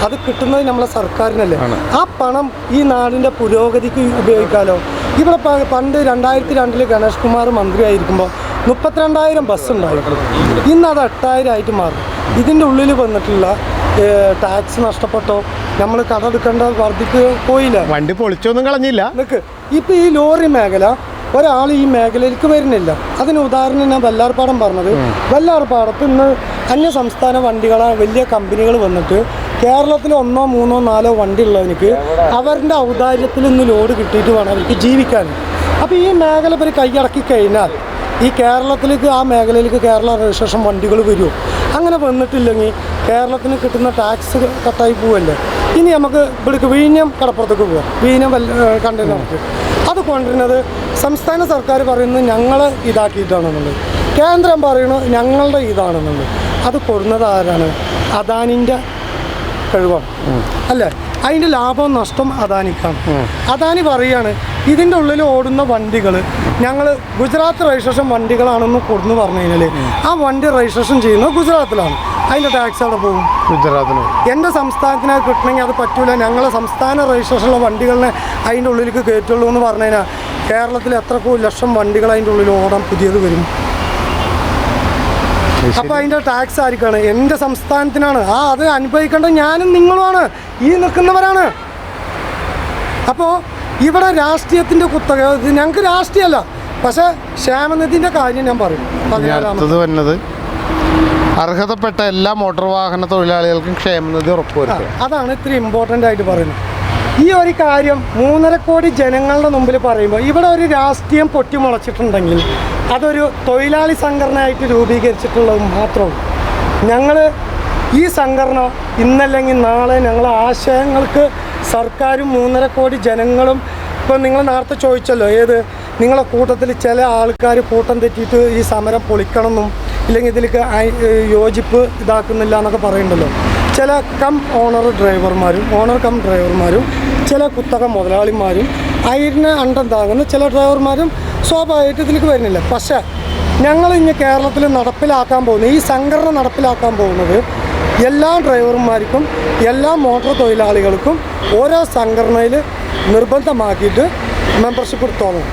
അത് കിട്ടുന്നത് നമ്മളെ സർക്കാരിനല്ലേ. ആ പണം ഈ നാടിൻ്റെ പുരോഗതിക്ക് ഉപയോഗിക്കാമല്ലോ. ഇവിടെ പണ്ട് 2002 ഗണേഷ് കുമാർ മന്ത്രിയായിരിക്കുമ്പോൾ 32,000 ബസ് ഉണ്ടായിരുന്നു. ഇന്ന് അത് 8,000 ആയിട്ട് മാറും. ഇതിൻ്റെ ഉള്ളിൽ വന്നിട്ടുള്ള ടാക്സ് നഷ്ടപ്പെട്ടോ, നമ്മൾ കടമെടുക്കേണ്ട വർദ്ധിക്ക് പോയില്ല. വണ്ടി പൊളിച്ചൊന്നും കളഞ്ഞില്ല. നിൽക്ക്, ഇപ്പം ഈ ലോറി മേഖല ഒരാൾ ഈ മേഖലയിലേക്ക് വരുന്നില്ല. അതിന് ഉദാഹരണം ഞാൻ വെള്ളാർപ്പാടം പറഞ്ഞത്. വെള്ളാർപ്പാടത്ത് ഇന്ന് അന്യ സംസ്ഥാന വണ്ടികളെ വലിയ കമ്പനികൾ വന്നിട്ട് കേരളത്തിൽ 1, 3, 4 വണ്ടി ഉള്ളവർക്ക് അവരുടെ ഔദാര്യത്തിൽ നിന്ന് ലോഡ് കിട്ടിയിട്ട് വേണം അവർക്ക് ജീവിക്കാൻ. അപ്പോൾ ഈ മേഖല ഇവർ കൈയടക്കി കഴിഞ്ഞാൽ ഈ കേരളത്തിലേക്ക്, ആ മേഖലയിലേക്ക് കേരള രജിസ്ട്രേഷൻ വണ്ടികൾ വരുമോ? അങ്ങനെ വന്നിട്ടില്ലെങ്കിൽ കേരളത്തിന് കിട്ടുന്ന ടാക്സ് കട്ടായി പോവല്ലേ. ഇനി നമുക്ക് ഇവിടേക്ക് വിഴിഞ്ഞം കടപ്പുറത്തേക്ക് പോകാം. വിഴിഞ്ഞം കണ്ടെയ്നർക്ക് അത് കൊണ്ടുവരുന്നത് സംസ്ഥാന സർക്കാർ പറയുന്നത് ഞങ്ങൾ ഇതാക്കിയിട്ടാണെന്നുള്ളത്, കേന്ദ്രം പറയുന്നത് ഞങ്ങളുടെ ഇതാണെന്നുള്ളത്. അത് കൊടുക്കുന്നത് ആരാണ്? അദാനിൻ്റെ കഴിവാണ് അല്ലേ. അതിൻ്റെ ലാഭവും നഷ്ടം അദാനിക്കാണ്. അദാനി പറയുകയാണ് ഇതിൻ്റെ ഉള്ളിൽ ഓടുന്ന വണ്ടികൾ ഞങ്ങൾ ഗുജറാത്ത് രജിസ്ട്രേഷൻ വണ്ടികളാണെന്ന് കൊടുന്ന് പറഞ്ഞു കഴിഞ്ഞാൽ ആ വണ്ടി രജിസ്ട്രേഷൻ ചെയ്യുന്നത് ഗുജറാത്തിലാണ്. അതിൻ്റെ ടാക്സ് അവിടെ പോകും ഗുജറാത്തിന്. എൻ്റെ സംസ്ഥാനത്തിന് കിട്ടണമെങ്കിൽ അത് പറ്റൂല, ഞങ്ങളെ സംസ്ഥാന രജിസ്ട്രേഷനുള്ള വണ്ടികളിനെ അതിൻ്റെ ഉള്ളിലേക്ക് കയറ്റുള്ളൂ എന്ന് പറഞ്ഞു കഴിഞ്ഞാൽ കേരളത്തിൽ എത്ര ലക്ഷം വണ്ടികൾ അതിൻ്റെ ഉള്ളിൽ ഓടാൻ പുതിയത് വരും. അപ്പോൾ അതിൻ്റെ ടാക്സ് ആർക്കാണ്? എൻ്റെ സംസ്ഥാനത്തിനാണ്. അത് അനുഭവിക്കേണ്ടത് ഞാനും നിങ്ങളുമാണ്, ഈ നിൽക്കുന്നവരാണ്. അപ്പോൾ ഇവിടെ രാഷ്ട്രീയത്തിൻ്റെ കുത്തക, ഞങ്ങൾക്ക് രാഷ്ട്രീയമല്ല, പക്ഷേ ക്ഷേമനിധിൻ്റെ കാര്യം ഞാൻ പറയും. അടുത്തത് വരുന്നത് അർഹതപ്പെട്ട എല്ലാ മോട്ടോർ വാഹന തൊഴിലാളികൾക്കും ക്ഷേമനിധി ഉറപ്പുവരുത്തുക. അതാണ് ഇത്തിരി ഇമ്പോർട്ടൻ്റ് ആയിട്ട് പറയുന്നത്. ഈ ഒരു കാര്യം 3.5 കോടി ജനങ്ങളുടെ മുമ്പിൽ പറയുമ്പോൾ ഇവിടെ ഒരു രാഷ്ട്രീയം പൊട്ടിമുളച്ചിട്ടുണ്ടെങ്കിൽ അതൊരു തൊഴിലാളി സംഘടനയായിട്ട് രൂപീകരിച്ചിട്ടുള്ളത് മാത്രമേ. ഞങ്ങൾ ഈ സംഘടന ഇന്നല്ലെങ്കിൽ നാളെ ഞങ്ങളെ ആശയങ്ങൾക്ക് സർക്കാരും 3.5 കോടി ജനങ്ങളും, ഇപ്പം നിങ്ങൾ നേരത്തെ ചോദിച്ചല്ലോ, ഏത് നിങ്ങളെ കൂട്ടത്തിൽ ചില ആൾക്കാർ കൂട്ടം തെറ്റിയിട്ട് ഈ സമരം പൊളിക്കണമെന്നും ഇല്ലെങ്കിൽ ഇതിലേക്ക് യോജിപ്പ് ഇതാക്കുന്നില്ല എന്നൊക്കെ പറയുന്നുണ്ടല്ലോ. ചില ഓണർ ഡ്രൈവർമാരും ചില കുത്തക മുതലാളിമാരും അതിന് അണ്ടം ചില ഡ്രൈവർമാരും സ്വാഭാവികമായിട്ട് ഇതിലേക്ക് വരുന്നില്ല. പക്ഷേ ഞങ്ങൾ ഇന്ന് കേരളത്തിൽ നടപ്പിലാക്കാൻ പോകുന്നത്, ഈ സംഘടന നടപ്പിലാക്കാൻ പോകുന്നത് എല്ലാ ഡ്രൈവർമാർക്കും എല്ലാ മോട്ടോർ തൊഴിലാളികൾക്കും ഓരോ സംഘടനയിൽ നിർബന്ധമാക്കിയിട്ട് മെമ്പർഷിപ്പ് എടുത്തോളണം.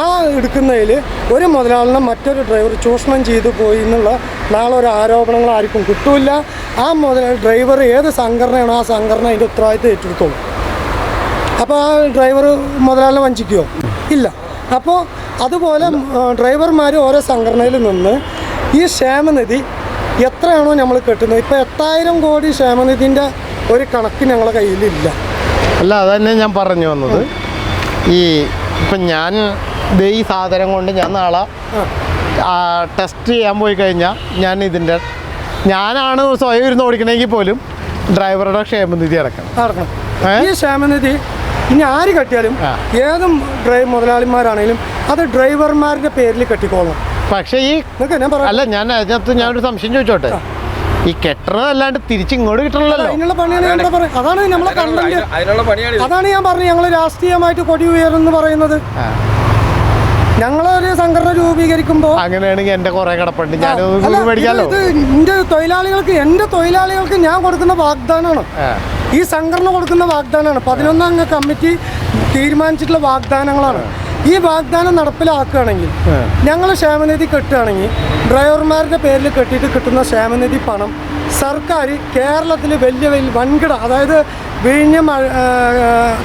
ആ എടുക്കുന്നതിൽ ഒരു മുതലാളിനെ മറ്റൊരു ഡ്രൈവർ ചൂഷണം ചെയ്തു പോയി എന്നുള്ള നാളെ ഒരു ആരോപണങ്ങൾ ആർക്കും കിട്ടില്ല. ആ ഡ്രൈവർ ഏത് സംഘടനയാണോ ആ സംഘടന അതിൻ്റെ ഉത്തരവാദിത്തം ഏറ്റെടുത്തോളും. അപ്പോൾ ആ ഡ്രൈവർ മുതലാളിനെ വഞ്ചിക്കുമോ? ഇല്ല. അപ്പോൾ അതുപോലെ ഡ്രൈവർമാർ ഓരോ സംഘടനയിൽ നിന്ന് ഈ ക്ഷേമനിധി എത്രയാണോ നമ്മൾ കെട്ടുന്നത്, ഇപ്പോൾ 8,000 കോടി ക്ഷേമനിധിൻ്റെ ഒരു കണക്ക് ഞങ്ങളുടെ കയ്യിലില്ല. അല്ല, അതന്നെ ഞാൻ പറഞ്ഞു വന്നത്. ഇപ്പം ഞാൻ ഈ സാധനം കൊണ്ട് ഞാൻ നാളെ ടെസ്റ്റ് ചെയ്യാൻ പോയി കഴിഞ്ഞാൽ ഞാനാണ് സ്വയം ഇരുന്ന് ഓടിക്കണമെങ്കിൽ പോലും ഡ്രൈവറുടെ ക്ഷേമനിധി അടക്കണം. ഈ ക്ഷേമനിധി ഇനി ആര് കെട്ടിയാലും ഏതും മുതലാളിമാരാണെങ്കിലും അത് ഡ്രൈവർമാരുടെ പേരിൽ കെട്ടിക്കോളണം. പക്ഷേ അല്ല, ഞാൻ അതിനകത്ത് ഞാനൊരു സംശയം ചോദിച്ചോട്ടെ. ഈ കെട്ടണതല്ലാണ്ട് തിരിച്ചിങ്ങോട്ട് കിട്ടണല്ലോ. അതിനുള്ള പണിയാണ് ഞാൻ പറയുന്നത്. അതാണ് നമ്മളെ കണ്ടന്റ്. അതാണ് ഞാൻ പറഞ്ഞത്, ഞങ്ങൾ രാഷ്ട്രീയമായിട്ട് കൊടി ഉയർന്ന് പറയുന്നത്. ഞങ്ങളൊരു സംഘടന രൂപീകരിക്കുമ്പോൾ അങ്ങനെയാണെങ്കിൽ എൻ്റെ കുറെ കിടപ്പുണ്ട്, ഞാൻ മേടിക്കാമല്ലോ. ഇത് എൻ്റെ തൊഴിലാളികൾക്ക് ഞാൻ കൊടുക്കുന്ന വാഗ്ദാനമാണ്. ഈ സംഘടന കൊടുക്കുന്ന വാഗ്ദാനമാണ്. 11 അംഗ കമ്മിറ്റി തീരുമാനിച്ചിട്ടുള്ള വാഗ്ദാനങ്ങളാണ്. ഈ വാഗ്ദാനം നടപ്പിലാക്കുകയാണെങ്കിൽ, ഞങ്ങൾ ക്ഷേമനിധി കെട്ടുകയാണെങ്കിൽ ഡ്രൈവർമാരുടെ പേരിൽ കെട്ടിയിട്ട് കിട്ടുന്ന ക്ഷേമനിധി പണം സർക്കാർ കേരളത്തിൽ വലിയ വൻകിട, അതായത് വിഴിഞ്ഞം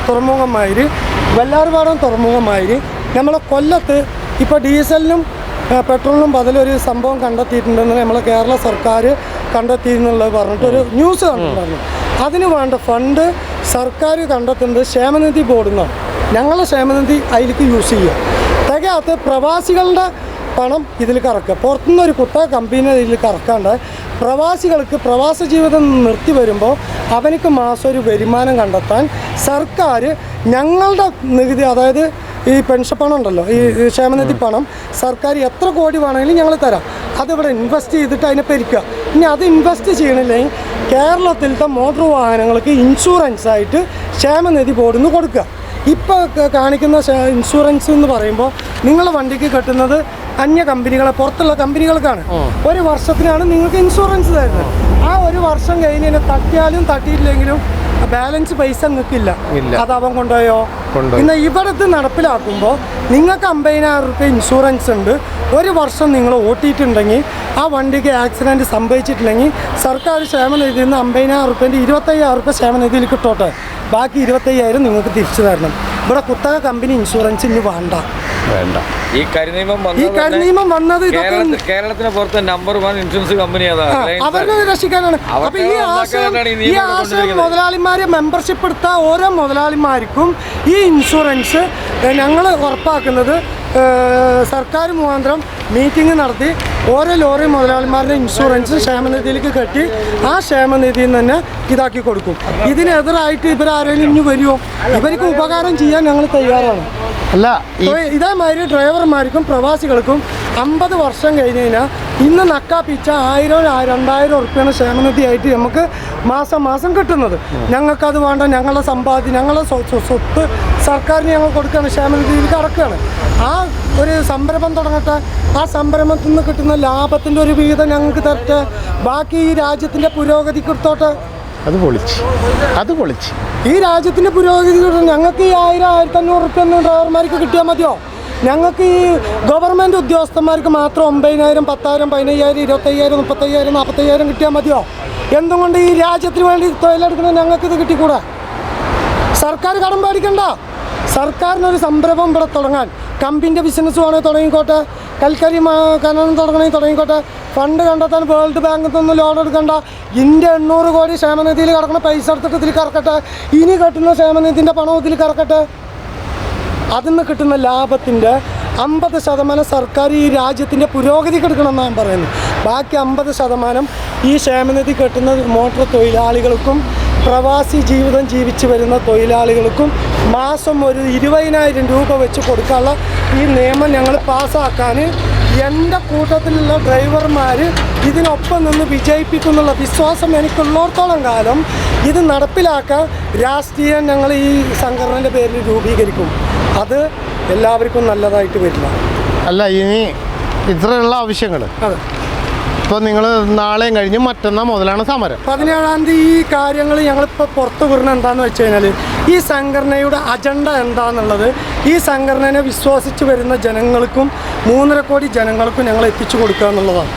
തുറമുഖമാതിരി, വെള്ളാർപാടം തുറമുഖമാതിരി നമ്മളെ കൊല്ലത്ത് ഇപ്പോൾ ഡീസലിനും പെട്രോളിനും ബദലൊരു സംഭവം കണ്ടെത്തിയിട്ടുണ്ടെന്ന് നമ്മളെ കേരള സർക്കാർ കണ്ടെത്തിയെന്നുള്ളത് പറഞ്ഞിട്ടൊരു ന്യൂസ് കണ്ടിട്ടുണ്ടായിരുന്നു. അതിന് വേണ്ട ഫണ്ട് സർക്കാർ കണ്ടെത്തുന്നത് ക്ഷേമനിധി ബോർഡിൽ നിന്നാണ്. ഞങ്ങളെ ക്ഷേമനിധി അതിലേക്ക് യൂസ് ചെയ്യുക. തികയാത്ത പ്രവാസികളുടെ പണം ഇതിൽ കറക്കുക. പുറത്തുനിന്നൊരു കുത്തക കമ്പനി ഇതിൽ കറക്കാണ്ട് പ്രവാസികൾക്ക് പ്രവാസ ജീവിതം നിർത്തി വരുമ്പോൾ അവനക്ക് മാസം ഒരു വരുമാനം കണ്ടെത്താൻ സർക്കാർ ഞങ്ങളുടെ നികുതി, അതായത് ഈ പെൻഷൻ പണം ഉണ്ടല്ലോ, ഈ ക്ഷേമനിധി പണം സർക്കാർ എത്ര കോടി വേണമെങ്കിലും ഞങ്ങൾ തരാം. അതിവിടെ ഇൻവെസ്റ്റ് ചെയ്തിട്ട് അതിനെ പെരുക്കുക. ഇനി അത് ഇൻവെസ്റ്റ് ചെയ്യണില്ലെങ്കിൽ കേരളത്തിലത്തെ മോട്ടോർ വാഹനങ്ങൾക്ക് ഇൻഷുറൻസ് ആയിട്ട് ക്ഷേമനിധി ബോർഡിൽ നിന്ന് കൊടുക്കുക. ഇപ്പോൾ കാണിക്കുന്ന ഇൻഷുറൻസ് എന്ന് പറയുമ്പോൾ നിങ്ങളുടെ വണ്ടിക്ക് കെട്ടുന്നത് അന്യ കമ്പനികളെ പുറത്തുള്ള കമ്പനികൾക്കാണ്. ഒരു വർഷത്തിനാണ് നിങ്ങൾക്ക് ഇൻഷുറൻസ് തരുന്നത്. ആ ഒരു വർഷം കഴിഞ്ഞ് തട്ടിയാലും തട്ടിയില്ലെങ്കിലും ബാലൻസ് പൈസ നിൽക്കില്ല. അത് അവൻ കൊണ്ടുപോയോ. പിന്നെ ഇവിടുത്തെ നടപ്പിലാക്കുമ്പോൾ നിങ്ങൾക്ക് 50,000 രൂപ ഇൻഷുറൻസ് ഉണ്ട്. ഒരു വർഷം നിങ്ങൾ ഓട്ടിയിട്ടുണ്ടെങ്കിൽ ആ വണ്ടിക്ക് ആക്സിഡൻറ്റ് സംഭവിച്ചിട്ടില്ലെങ്കിൽ സർക്കാർ ക്ഷേമനിധിയിൽ നിന്ന് 50,000 രൂപേൻ്റെ 25,000 രൂപ ക്ഷേമനിധിയിൽ കിട്ടോട്ടെ. ബാക്കി 25,000 നിങ്ങൾക്ക് തിരിച്ചു തരണം. ഇവിടെ കുത്തക കമ്പനി ഇൻഷുറൻസ് ഇനി വേണ്ട. ഈ കരിനിയമം വന്നത് കേരളത്തിന് പുറത്ത് നമ്പർ 1 ഇൻഷുറൻസ് കമ്പനി അവരെ രക്ഷിക്കാനാണ്. അപ്പൊ ഈ ആശയം മുതലാളിമാരെ മെമ്പർഷിപ്പ് എടുത്ത ഓരോ മുതലാളിമാർക്കും ഈ ഇൻഷുറൻസ് ഞങ്ങൾ ഉറപ്പാക്കുന്നത് സർക്കാർ മുഖാന്തരം മീറ്റിംഗ് നടത്തി ഓരോ ലോറി മുതലാളിമാരുടെ ഇൻഷുറൻസ് ക്ഷേമനിധിയിലേക്ക് കെട്ടി ആ ക്ഷേമനിധിയിൽ നിന്ന് തന്നെ ഇതാക്കി കൊടുക്കും. ഇതിനെതിരായിട്ട് ഇവരാരെങ്കിലും ഇനി വരുമോ? ഇവർക്ക് ഉപകാരം ചെയ്യാൻ ഞങ്ങൾ തയ്യാറാണ്. അല്ല, ഇതേമാതിരി ഡ്രൈവർമാർക്കും പ്രവാസികൾക്കും 50 വർഷം കഴിഞ്ഞ് കഴിഞ്ഞാൽ ഇന്ന് നക്കാപ്പിച്ച 1,000-2,000 ഉറുപ്പ്യാണ് ക്ഷേമനിധിയായിട്ട് നമുക്ക് മാസം കിട്ടുന്നത്. ഞങ്ങൾക്കത് വേണ്ട. ഞങ്ങളുടെ സമ്പാദ്യം, ഞങ്ങളുടെ സ്വത്ത് സർക്കാരിന് ഞങ്ങൾ കൊടുക്കുകയാണ്, ക്ഷേമനിധിയിൽ കടക്കുകയാണ്. ആ ഒരു സംരംഭം തുടങ്ങട്ടെ. ആ സംരംഭത്തിൽ നിന്ന് കിട്ടുന്ന ലാഭത്തിൻ്റെ ഒരു വിഹിതം ഞങ്ങൾക്ക് തരട്ടെ. ബാക്കി ഈ രാജ്യത്തിൻ്റെ പുരോഗതിക്ക് എടുത്തോട്ടെ. അത് പൊളിച്ച് ഈ രാജ്യത്തിൻ്റെ പുരോഗതി ഞങ്ങൾക്ക് ഈ 1,000-1,500 ഉറുപ്പ്യ ഡ്രൈവർമാർക്ക് കിട്ടിയാൽ മതിയോ? ഞങ്ങൾക്ക് ഈ ഗവൺമെൻറ് ഉദ്യോഗസ്ഥന്മാർക്ക് മാത്രം 9,000, 10,000, 15,000, 25,000, 35,000, 40,000 കിട്ടിയാൽ മതിയോ? എന്തുകൊണ്ട് ഈ രാജ്യത്തിന് വേണ്ടി തൊഴിലെടുക്കണം ഞങ്ങൾക്കിത് കിട്ടിക്കൂടാ? സർക്കാർ കടം പാടിക്കണ്ട. സർക്കാരിനൊരു സംരംഭം ഇവിടെ തുടങ്ങാൻ, കമ്പിൻ്റെ ബിസിനസ് വേണമെങ്കിൽ തുടങ്ങിക്കോട്ടെ, കൽക്കരി ഖനനം തുടങ്ങണമെങ്കിൽ തുടങ്ങിക്കോട്ടെ. ഫണ്ട് കണ്ടെത്താൻ വേൾഡ് ബാങ്കിൽ നിന്നൊന്നും ലോൺ എടുക്കണ്ട. ഇന്ത്യ 800 കോടി ക്ഷേമനിധിയിൽ കിടക്കുന്ന പൈസ എടുത്തിട്ട് ഇതിൽ കറക്കട്ടെ. ഇനി കിട്ടുന്ന ക്ഷേമനിധിൻ്റെ പണം ഇതിൽ കറക്കട്ടെ. അതിൽ നിന്ന് കിട്ടുന്ന ലാഭത്തിൻ്റെ 50% സർക്കാർ ഈ രാജ്യത്തിൻ്റെ പുരോഗതിക്ക് എടുക്കണമെന്നാണ് ഞാൻ പറയുന്നത്. ബാക്കി 50% ഈ ക്ഷേമനിധി കെട്ടുന്ന മോട്ടോർ തൊഴിലാളികൾക്കും പ്രവാസി ജീവിതം ജീവിച്ച് വരുന്ന തൊഴിലാളികൾക്കും മാസം ഒരു 20,000 രൂപ വെച്ച് കൊടുക്കാനുള്ള ഈ നിയമം ഞങ്ങൾ പാസ്സാക്കാൻ എൻ്റെ കൂട്ടത്തിലുള്ള ഡ്രൈവർമാർ ഇതിനൊപ്പം നിന്ന് വിജയിപ്പിക്കുന്നുള്ള വിശ്വാസം എനിക്കുള്ളിടത്തോളം കാലം ഇത് നടപ്പിലാക്കാൻ രാഷ്ട്രീയം ഞങ്ങൾ ഈ സംഘടനയുടെ പേരിൽ രൂപീകരിക്കും. അത് എല്ലാവർക്കും നല്ലതായിട്ട് വരില്ല. അല്ല, ഇനി ഇത്രയുള്ള ആവശ്യങ്ങൾ അതെ. ഇപ്പോൾ നിങ്ങൾ നാളെയും കഴിഞ്ഞ് മറ്റന്നാൾ മുതലാണ് സമരം. 17-ാം തീയതി ഈ കാര്യങ്ങൾ ഞങ്ങളിപ്പോൾ പുറത്തു വിടുന്നത് എന്താണെന്ന് വെച്ച് കഴിഞ്ഞാൽ ഈ സംഘടനയുടെ അജണ്ട എന്താണെന്നുള്ളത് ഈ സംഘടനയെ വിശ്വസിച്ച് വരുന്ന ജനങ്ങൾക്കും 3.5 കോടി ജനങ്ങൾക്കും ഞങ്ങൾ എത്തിച്ചു കൊടുക്കുക എന്നുള്ളതാണ്.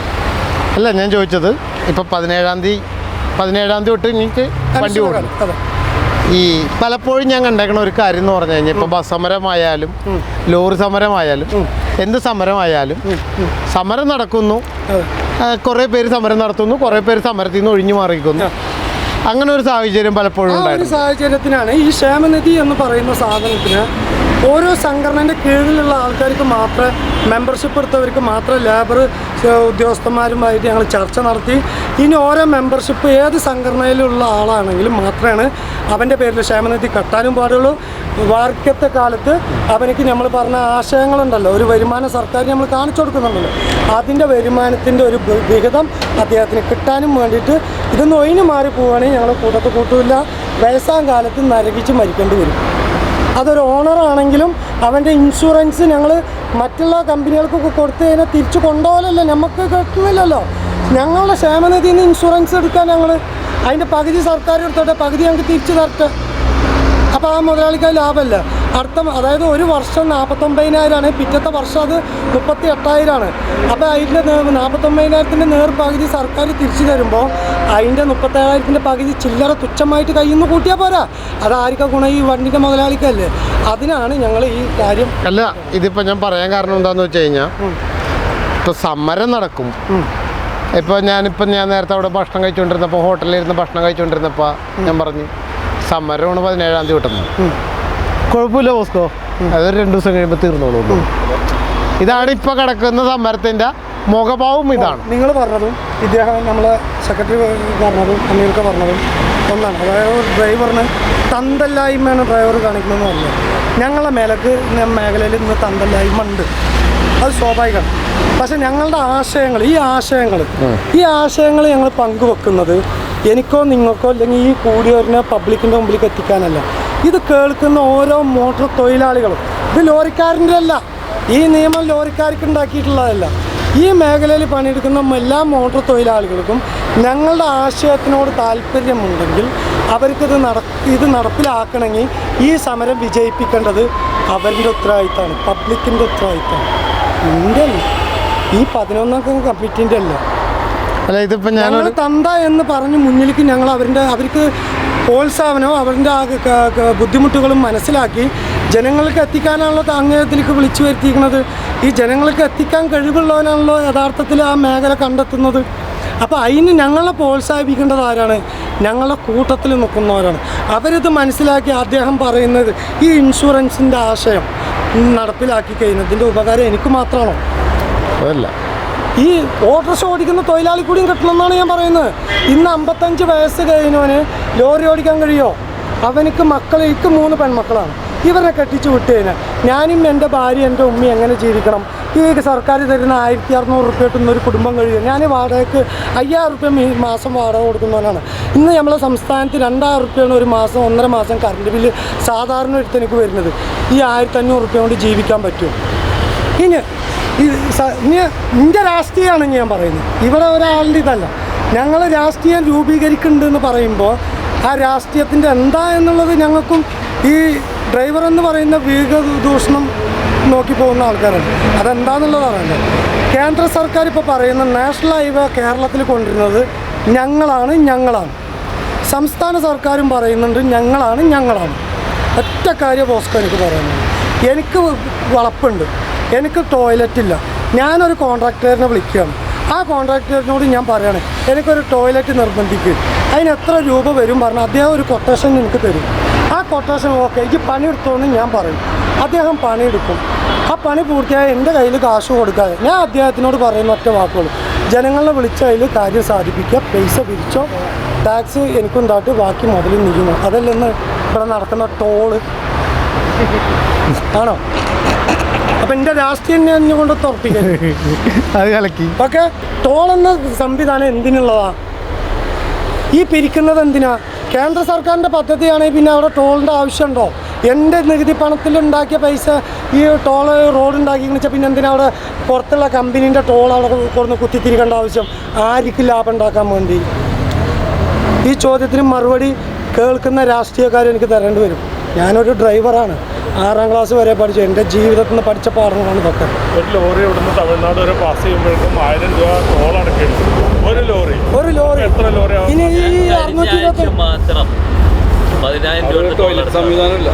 അല്ല, ഞാൻ ചോദിച്ചത് ഇപ്പോൾ 17-ാം തീയതി തൊട്ട് എനിക്ക് വണ്ടി ഓടും. ഈ പലപ്പോഴും ഞാൻ കണ്ടേക്കണ ഒരു കാര്യം എന്ന് പറഞ്ഞു കഴിഞ്ഞാൽ ഇപ്പോൾ ബസ് സമരമായാലും ലോറി സമരമായാലും എന്ത് സമരമായാലും സമരം നടക്കുന്നു, കുറേ പേര് സമരം നടത്തുന്നു, കുറേ പേര് സമരത്തിൽ നിന്ന് ഒഴിഞ്ഞു മാറിക്കുന്നു. അങ്ങനെ ഒരു സാഹചര്യം പലപ്പോഴും ഉണ്ടായിരുന്നു. സാഹചര്യത്തിനാണ് ഈ ക്ഷേമനിധി എന്ന് പറയുന്ന സാധനത്തിന് ഓരോ സംഘടനയുടെ കീഴിലുള്ള ആൾക്കാർക്ക് മാത്രമേ, മെമ്പർഷിപ്പ് എടുത്തവർക്ക് മാത്രം ലേബർ ഉദ്യോഗസ്ഥന്മാരുമായിട്ട് ഞങ്ങൾ ചർച്ച നടത്തി. ഇനി ഓരോ മെമ്പർഷിപ്പ് ഏത് സംഘടനയിലുള്ള ആളാണെങ്കിലും മാത്രമാണ് അവൻ്റെ പേരിൽ ക്ഷേമനിധി കെട്ടാനും പാടുള്ളൂ. വാർദ്ധക്യത്തെ കാലത്ത് അവനക്ക് നമ്മൾ പറഞ്ഞ ആശയങ്ങളുണ്ടല്ലോ, ഒരു വരുമാനം സർക്കാർ നമ്മൾ കാണിച്ചു കൊടുക്കുന്നുണ്ടല്ലോ, അതിൻ്റെ വരുമാനത്തിൻ്റെ ഒരു വിഹിതം അദ്ദേഹത്തിന് കിട്ടാനും വേണ്ടിയിട്ട് ഇതൊന്ന് ഒഴിഞ്ഞു മാറി പോവുകയാണെങ്കിൽ ഞങ്ങൾ കൂട്ടത്തിൽ കൂട്ടുമില്ല. വയസ്സാം കാലത്ത് നരകിച്ച് മരിക്കേണ്ടി വരും. അതൊരു ഓണറാണെങ്കിലും അവൻ്റെ ഇൻഷുറൻസ് ഞങ്ങൾ മറ്റുള്ള കമ്പനികൾക്കൊക്കെ കൊടുത്തു കഴിഞ്ഞാൽ തിരിച്ചു കൊണ്ടുപോകലല്ലോ, നമുക്ക് കിട്ടുന്നില്ലല്ലോ. ഞങ്ങളുടെ ക്ഷേമനിധിയിൽ നിന്ന് ഇൻഷുറൻസ് എടുക്കാൻ ഞങ്ങൾ അതിൻ്റെ പകുതി സർക്കാർ എടുത്തോട്ടെ, പകുതി ഞങ്ങൾക്ക് തിരിച്ചു തരട്ടെ. അപ്പോൾ ആ മുതലാളിക്ക് ലാഭമല്ല. അതായത് ഒരു വർഷം 49,000 പിറ്റത്തെ വർഷം അത് 38,000. അപ്പോൾ അതിൻ്റെ 49,000 നേർപകുതി സർക്കാർ തിരിച്ചു തരുമ്പോൾ അതിൻ്റെ 37,000 പകുതി ചില്ലറ തുച്ഛമായിട്ട് കയ്യിൽ നിന്ന് കൂട്ടിയാൽ പോരാ. അതാർക്കാ ഗുണം? ഈ വണ്ടിൻ്റെ മുതലാളിക്കല്ലേ. അതിനാണ് ഞങ്ങൾ ഈ കാര്യം. അല്ല, ഇതിപ്പോൾ ഞാൻ പറയാൻ കാരണം എന്താണെന്ന് വെച്ച് കഴിഞ്ഞാൽ ഇപ്പോൾ സമരം നടക്കും. ഇപ്പോൾ ഞാൻ നേരത്തെ അവിടെ ഭക്ഷണം കഴിച്ചുകൊണ്ടിരുന്നപ്പോൾ, ഹോട്ടലിലിരുന്ന് ഭക്ഷണം കഴിച്ചുകൊണ്ടിരുന്നപ്പോൾ ഞാൻ പറഞ്ഞു സമരമാണ് 17-ാം തീയതി കിട്ടുന്നത്. കുഴപ്പമില്ല ബോസ്കോ, അതൊരു 2 ദിവസം കഴിയുമ്പോൾ തീർന്നോളൂ. ഇതാണ് ഇപ്പോൾ കിടക്കുന്ന സമരത്തിൻ്റെ മുഖഭാവം. ഇതാണ് നിങ്ങൾ പറഞ്ഞതും ഇദ്ദേഹം നമ്മളെ സെക്രട്ടറി പറഞ്ഞതും അമീർക്ക പറഞ്ഞതും ഒന്നാണ്. അതായത് ഡ്രൈവറിന് തന്തല്ലായ്മയാണ് ഡ്രൈവർ കാണിക്കണമെന്ന് പറഞ്ഞത്. ഞങ്ങളുടെ മേഖലയിൽ ഇന്ന് തന്തല്ലായ്മ ഉണ്ട്, അത് സ്വാഭാവികമാണ്. പക്ഷെ ഞങ്ങളുടെ ഈ ആശയങ്ങൾ ഞങ്ങൾ പങ്കുവെക്കുന്നത് എനിക്കോ നിങ്ങൾക്കോ അല്ലെങ്കിൽ ഈ കൂടി വരുന്ന പബ്ലിക്കിൻ്റെ മുമ്പിലേക്ക് എത്തിക്കാനല്ല. ഇത് കേൾക്കുന്ന ഓരോ മോട്ടോർ തൊഴിലാളികളും, ഇത് ലോറിക്കാരൻ്റെ അല്ല, ഈ നിയമം ലോറിക്കാർക്ക് ഉണ്ടാക്കിയിട്ടുള്ളതല്ല. ഈ മേഖലയിൽ പണിയെടുക്കുന്ന എല്ലാ മോട്ടോർ തൊഴിലാളികൾക്കും ഞങ്ങളുടെ ആശയത്തിനോട് താല്പര്യമുണ്ടെങ്കിൽ അവർക്കിത് ഇത് നടപ്പിലാക്കണമെങ്കിൽ ഈ സമരം വിജയിപ്പിക്കേണ്ടത് അവരുടെ ഉത്തരവാദിത്തമാണ്, പബ്ലിക്കിൻ്റെ ഉത്തരവാദിത്തമാണ്. എൻ്റെ അല്ല, ഈ 11 കമ്മിറ്റിൻ്റെ അല്ല. അല്ല, ഇതിപ്പോൾ ഞങ്ങൾ തന്ത എന്ന് പറഞ്ഞ് മുന്നിലേക്ക് ഞങ്ങൾ അവർക്ക് പ്രോത്സാഹനവും അവരുടെ ബുദ്ധിമുട്ടുകളും മനസ്സിലാക്കി ജനങ്ങൾക്ക് എത്തിക്കാനാണല്ലോ അങ്ങേയത്തിലേക്ക് വിളിച്ചു വരുത്തിയിരിക്കുന്നത്. ഈ ജനങ്ങൾക്ക് എത്തിക്കാൻ കഴിവുള്ളവനാണല്ലോ യഥാർത്ഥത്തിൽ ആ മേഖല കണ്ടെത്തുന്നത്. അപ്പോൾ അതിന് ഞങ്ങളെ പ്രോത്സാഹിപ്പിക്കേണ്ടത് ആരാണ്? ഞങ്ങളുടെ കൂട്ടത്തിൽ നിൽക്കുന്നവരാണ്. അവരിത് മനസ്സിലാക്കി അദ്ദേഹം പറയുന്നത് ഈ ഇൻഷുറൻസിൻ്റെ ആശയം നടപ്പിലാക്കി കഴിയുന്നതിൻ്റെ ഉപകാരം എനിക്ക് മാത്രമാണോ? അതല്ല, ഈ ഓട്ടോറിക്ഷ ഓടിക്കുന്ന തൊഴിലാളി കൂടിയും കിട്ടണമെന്നാണ് ഞാൻ പറയുന്നത്. ഇന്ന് 55 വയസ്സ് കഴിഞ്ഞവന് ലോറി ഓടിക്കാൻ കഴിയുമോ? അവനക്ക് എനിക്ക് 3 പെൺമക്കളാണ്. ഇവരെ കെട്ടിച്ച് വിട്ട് കഴിഞ്ഞാൽ ഞാനും എൻ്റെ ഭാര്യ എൻ്റെ ഉമ്മ എങ്ങനെ ജീവിക്കണം? ഈ സർക്കാർ തരുന്ന 1600 റുപ്യ കിട്ടുന്ന ഒരു കുടുംബം കഴിയും. ഞാൻ വാടകയ്ക്ക് 5000 റുപ്യ മാസം വാടക കൊടുക്കുന്നവനാണ്. ഇന്ന് നമ്മളെ സംസ്ഥാനത്ത് 2000 റുപ്യാണ് ഒരു മാസം, 1.5 മാസം കറണ്ട് ബില്ല് സാധാരണ എടുത്തെനിക്ക് വരുന്നത്. ഈ 1500 റുപ്യ കൊണ്ട് ജീവിക്കാൻ പറ്റുമോ? ഇനി ഇന്ത്യ രാഷ്ട്രീയമാണ് ഞാൻ പറയുന്നത്, ഇവിടെ ഒരാളുടെ ഇതല്ല. ഞങ്ങൾ രാഷ്ട്രീയം രൂപീകരിക്കുന്നുണ്ടെന്ന് പറയുമ്പോൾ ആ രാഷ്ട്രീയത്തിൻ്റെ എന്താ എന്നുള്ളത് ഞങ്ങൾക്കും ഈ ഡ്രൈവർ എന്ന് പറയുന്ന ദൂഷണം നോക്കി പോകുന്ന ആൾക്കാരാണ്. അതെന്താണെന്നുള്ളതാണ് എൻ്റെ. കേന്ദ്ര സർക്കാർ ഇപ്പോൾ പറയുന്ന നാഷണൽ ഹൈവേ കേരളത്തിൽ കൊണ്ടുവരുന്നത് ഞങ്ങളാണ്. സംസ്ഥാന സർക്കാരും പറയുന്നുണ്ട് ഞങ്ങളാണ്. ഒറ്റ കാര്യം ബോസ്കോ എനിക്ക് പറയുന്നത്, എനിക്ക് വളപ്പുണ്ട്, എനിക്ക് ടോയ്ലറ്റ് ഇല്ല. ഞാനൊരു കോൺട്രാക്ടറിനെ വിളിക്കുകയാണ്. ആ കോൺട്രാക്ടറിനോട് ഞാൻ പറയുകയാണ് എനിക്കൊരു ടോയ്ലറ്റ് നിർബന്ധിക്കും, അതിന് എത്ര രൂപ വരും പറഞ്ഞാൽ അദ്ദേഹം ഒരു കൊട്ടേഷൻ എനിക്ക് തരും. ആ കൊട്ടേഷൻ ഓക്കെ എനിക്ക് പണിയെടുത്തോന്ന് ഞാൻ പറയും. അദ്ദേഹം പണിയെടുക്കും. ആ പണി പൂർത്തിയായി എൻ്റെ കയ്യിൽ കാശ് കൊടുക്കാതെ ഞാൻ അദ്ദേഹത്തിനോട് പറയുന്ന ഒറ്റ വാക്കുകൾ, ജനങ്ങളെ വിളിച്ച അതിൽ കാര്യം സാധിപ്പിക്കുക, പൈസ പിരിച്ചോ, ടാക്സ് എനിക്കുണ്ടായിട്ട് ബാക്കി മുതൽ നിൽക്കുന്നു. അതല്ലെന്ന് ഇവിടെ നടക്കുന്ന ടോള് ആണോ? അപ്പം എൻ്റെ രാഷ്ട്രീയം ഞാൻ കൊണ്ട് തുറപ്പിക്കാൻ അത് കലക്കി. ഓക്കെ, ടോൾ എന്ന സംവിധാനം എന്തിനുള്ളതാ? ഈ പിരിക്കുന്നത് എന്തിനാ? കേന്ദ്ര സർക്കാരിൻ്റെ പദ്ധതിയാണെങ്കിൽ പിന്നെ അവിടെ ടോളിൻ്റെ ആവശ്യമുണ്ടോ? എൻ്റെ നികുതി പണത്തിൽ ഉണ്ടാക്കിയ പൈസ ഈ ടോള് റോഡ് ഉണ്ടാക്കിയെന്ന് വെച്ചാൽ പിന്നെ എന്തിനാ അവിടെ പുറത്തുള്ള കമ്പനീൻ്റെ ടോൾ അവിടെ കൊടുന്ന് കുത്തിത്തിരിക്കേണ്ട ആവശ്യം? ആർക്കും ലാഭം ഉണ്ടാക്കാൻ വേണ്ടി? ഈ ചോദ്യത്തിന് മറുപടി കേൾക്കുന്ന രാഷ്ട്രീയക്കാർ എനിക്ക് തരേണ്ടി വരും. ഞാനൊരു ഡ്രൈവറാണ്, 6ാം ക്ലാസ് വരെ പഠിച്ചു. എൻ്റെ ജീവിതത്തിൽ നിന്ന് പഠിച്ച പാഠങ്ങളാണ് ഇതൊക്കെ. ഒരു ലോറി ഇവിടുന്ന് തമിഴ്നാട് വരെ പാസ് ചെയ്യുമ്പോഴേക്കും 1000 രൂപ ടോൾ അടക്കേണ്ടി. ഒരു ലോറി എത്ര ലോറി? ഇനി ഈ 620 മാത്രം 10,000 രൂപ സംവിധാനമില്ല.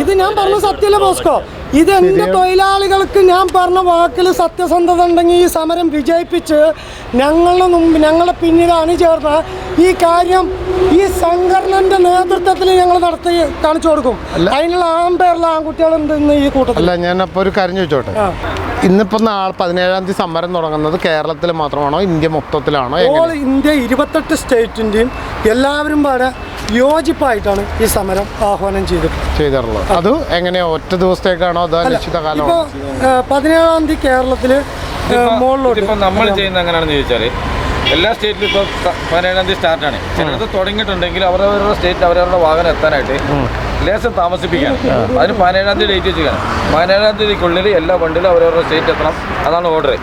ഇത് ഞാൻ പറഞ്ഞ സത്യമല്ല ബോസ്കോ. ഇത് എൻ്റെ തൊഴിലാളികൾക്ക് ഞാൻ പറഞ്ഞ വാക്കിൽ സത്യസന്ധത ഉണ്ടെങ്കിൽ ഈ സമരം വിജയിപ്പിച്ച് ഞങ്ങളുടെ പിന്നിൽ അണിചേർന്ന ഈ കാര്യം ഈ സംഘടനന്റെ നേതൃത്വത്തിൽ ഞങ്ങൾ നടത്തി കാണിച്ചു കൊടുക്കും. അതിനുള്ള ആമ്പേറുള്ള ആൺകുട്ടികളുണ്ട് ഇന്ന് ഈ കൂട്ടത്തിൽ. അല്ല, ഞാനപ്പോൾ ഒരു കാര്യം ചോദിച്ചോട്ടെ. ഇന്നിപ്പോൾ 17-ാം തീയതി സമരം തുടങ്ങുന്നത് കേരളത്തിൽ മാത്രമാണോ, ഇന്ത്യ മൊത്തത്തിലാണോ? ഓൾ ഇന്ത്യ 28 സ്റ്റേറ്റിൻ്റെയും എല്ലാവരും പാടെ യോജിപ്പായിട്ടാണ് ഈ സമരം ആഹ്വാനം ചെയ്തിട്ടുള്ളത്. അത് എങ്ങനെയാ, ഒറ്റ ദിവസത്തേക്കാണോ അതോ നിശ്ചിത കാലം? ഇപ്പോൾ 17-ാം തീയതി കേരളത്തിൽ മുകളിലോട്ട് ഇപ്പം നമ്മൾ ചെയ്യുന്നത് എങ്ങനെയാണെന്ന് ചോദിച്ചാൽ എല്ലാ സ്റ്റേറ്റിലും ഇപ്പോൾ 17-ാം തീയതി സ്റ്റാർട്ടാണ്. ചിലത് തുടങ്ങിയിട്ടുണ്ടെങ്കിൽ അവരവരുടെ സ്റ്റേറ്റ് അവരവരുടെ വാഹനം എത്താനായിട്ട് ലേശം താമസിപ്പിക്കുകയാണ്. അതിന് 17-ാം തീയതി ഡേറ്റ് വെച്ചാണ്. 17-ാം തീയതിക്കുള്ളിൽ എല്ലാ വണ്ടിയിലും അവരവരുടെ സ്റ്റേറ്റ് എത്തണം, അതാണ് ഓർഡർ.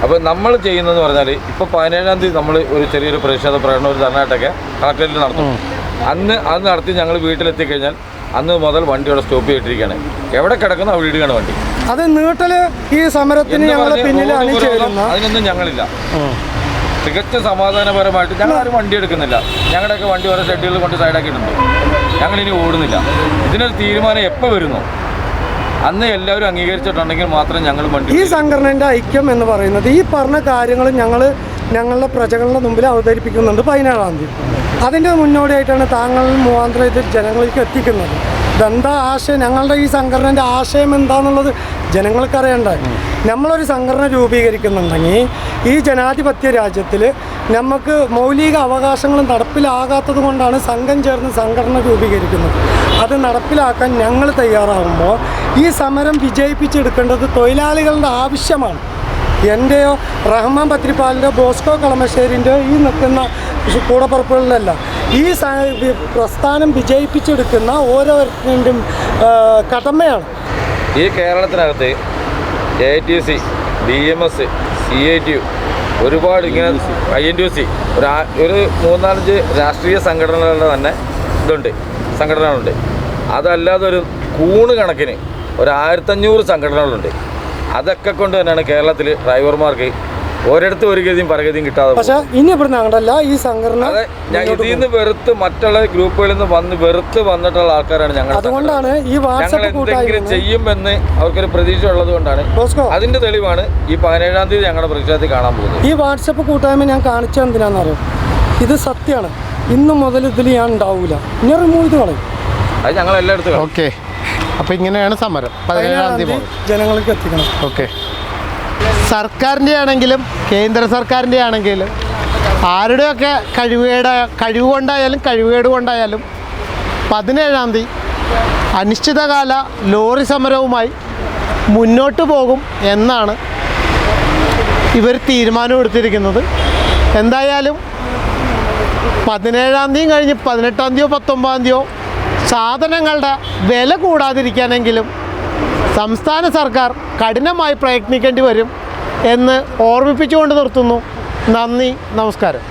അപ്പോൾ നമ്മൾ ചെയ്യുന്നതെന്ന് പറഞ്ഞാൽ ഇപ്പോൾ 17-ാം തീയതി നമ്മൾ ഒരു ചെറിയൊരു പ്രതിഷേധ പ്രകടനം, ഒരു ധർണായിട്ടൊക്കെ കളക്ടറേറ്റിൽ നടത്തും. അത് നടത്തി ഞങ്ങൾ വീട്ടിലെത്തിക്കഴിഞ്ഞാൽ അന്ന് മുതൽ വണ്ടി അവിടെ സ്റ്റോപ്പ് ചെയ്തിട്ടിരിക്കുകയാണ്. എവിടെ കിടക്കുന്നു അവിടെ ഇടുകയാണ് വണ്ടി. അത് നീട്ടല് ഈ സമരത്തിന് ഞങ്ങൾ പിന്നിൽ അണിചേരുന്ന അതിനൊന്നും ഞങ്ങളില്ല. തികച്ചും സമാധാനപരമായിട്ട് ഞങ്ങൾ ആരും വണ്ടി എടുക്കുന്നില്ല. ഞങ്ങളുടെയൊക്കെ വണ്ടി ഓരോ ഷെഡ്യൂളിൽ കൊണ്ട് സൈഡാക്കിയിട്ടുണ്ട്. ഞങ്ങളിനി ഓടുന്നില്ല. ഇതിനൊരു തീരുമാനം എപ്പോൾ വരുന്നു അന്ന് എല്ലാവരും അംഗീകരിച്ചിട്ടുണ്ടെങ്കിൽ മാത്രം ഞങ്ങൾ വണ്ടി. ഈ സംഘടനയുടെ ഐക്യം എന്ന് പറയുന്നത് ഈ പറഞ്ഞ കാര്യങ്ങൾ ഞങ്ങളുടെ പ്രജകളുടെ മുമ്പിൽ അവതരിപ്പിക്കുന്നുണ്ട് 17-ാം തീയതി. അതിൻ്റെ മുന്നോടിയായിട്ടാണ് താങ്കൾ മുഖാന്തരം ഇത് ജനങ്ങളിലേക്ക് എത്തിക്കുന്നത്. ഇതെന്താ ആശയം, ഞങ്ങളുടെ ഈ സംഘടനയുടെ ആശയം എന്താണെന്നുള്ളത് ജനങ്ങൾക്കറിയണ്ടേ. നമ്മളൊരു സംഘടന രൂപീകരിക്കുന്നുണ്ടെങ്കിൽ ഈ ജനാധിപത്യ രാജ്യത്തിൽ നമുക്ക് മൗലിക അവകാശങ്ങൾ നടപ്പിലാകാത്തത് കൊണ്ടാണ് സംഘം ചേർന്ന് സംഘടന രൂപീകരിക്കുന്നത്. അത് നടപ്പിലാക്കാൻ ഞങ്ങൾ തയ്യാറാകുമ്പോൾ ഈ സമരം വിജയിപ്പിച്ചെടുക്കേണ്ടത് തൊഴിലാളികളുടെ ആവശ്യമാണ്. എൻ്റെയോ റഹ്മാൻ പത്രിപ്പാലിൻ്റെ ബോസ്കോ കളമശ്ശേരിൻ്റെ ഈ നിൽക്കുന്ന കൂടപ്പുറപ്പുകളിലല്ല. ഈ പ്രസ്ഥാനം വിജയിപ്പിച്ചെടുക്കുന്ന ഓരോരുത്തരുടെയും കടമയാണ്. ഈ കേരളത്തിനകത്ത് AITC, BMS, CITU, ഒരുപാട് ഇങ്ങനെ INTUC, ഒരു 3-4 രാഷ്ട്രീയ സംഘടനകളുടെ തന്നെ സംഘടനകളുണ്ട്. അതല്ലാതെ ഒരു കൂണ് കണക്കിന് 1500 സംഘടനകളുണ്ട്. അതൊക്കെ കൊണ്ട് തന്നെയാണ് കേരളത്തിൽ ഡ്രൈവർമാർക്ക് ഒരിടത്ത് ഒരു ഗതിയും പരഗതിയും കിട്ടാതെ. പക്ഷേ ഇനി ഇവിടെ ഞങ്ങളല്ല ഈ സംഘടന. ഇതിൽ നിന്ന് വെറുത്ത് മറ്റുള്ള ഗ്രൂപ്പുകളിൽ നിന്ന് വെറുത്ത് വന്നിട്ടുള്ള ആൾക്കാരാണ് ഞങ്ങൾ. അതുകൊണ്ടാണ് ഈ വാട്സാപ്പ് എന്തെങ്കിലും ചെയ്യുമെന്ന് അവർക്കൊരു പ്രതീക്ഷ ഉള്ളത് കൊണ്ടാണ്. അതിന്റെ തെളിവാണ് ഈ 17-ാം തീയതി ഞങ്ങളുടെ പ്രതിഷേധത്തിൽ കാണാൻ പോകുന്നത്. ഈ വാട്സപ്പ് കൂട്ടായ്മ ഞാൻ കാണിച്ചത് എന്തിനാണെന്ന് അറിയാം. ഇത് സത്യമാണ്. ഇന്നു മുതൽ ഇതിൽ ഞാൻ ഉണ്ടാവില്ല. ഇനി റിമൂവ് ചെയ്ത് കളയും. അത് ഞങ്ങൾ എല്ലായിടത്തും. ഓക്കെ, അപ്പോൾ ഇങ്ങനെയാണ് സമരം 17-ാം തീയതി ജനങ്ങൾക്ക് എത്തിക്കണം. ഓക്കെ, സർക്കാരിൻ്റെ ആണെങ്കിലും കേന്ദ്ര സർക്കാരിൻ്റെ ആണെങ്കിലും ആരുടെയൊക്കെ കഴിവ് കൊണ്ടായാലും കഴിവുകേട് കൊണ്ടായാലും 17-ാം തീയതി അനിശ്ചിതകാല ലോറി സമരവുമായി മുന്നോട്ട് പോകും എന്നാണ് ഇവർ തീരുമാനമെടുത്തിരിക്കുന്നത്. എന്തായാലും 17-ാം തീയതി കഴിഞ്ഞ് 18-ാം തീയതിയോ 19-ാം തീയതിയോ സാധനങ്ങളുടെ വില കൂടാതിരിക്കാനെങ്കിലും സംസ്ഥാന സർക്കാർ കഠിനമായി പ്രയത്നിക്കേണ്ടി വരും എന്ന് ഓർമ്മിപ്പിച്ചുകൊണ്ട് നിർത്തുന്നു. നന്ദി, നമസ്കാരം.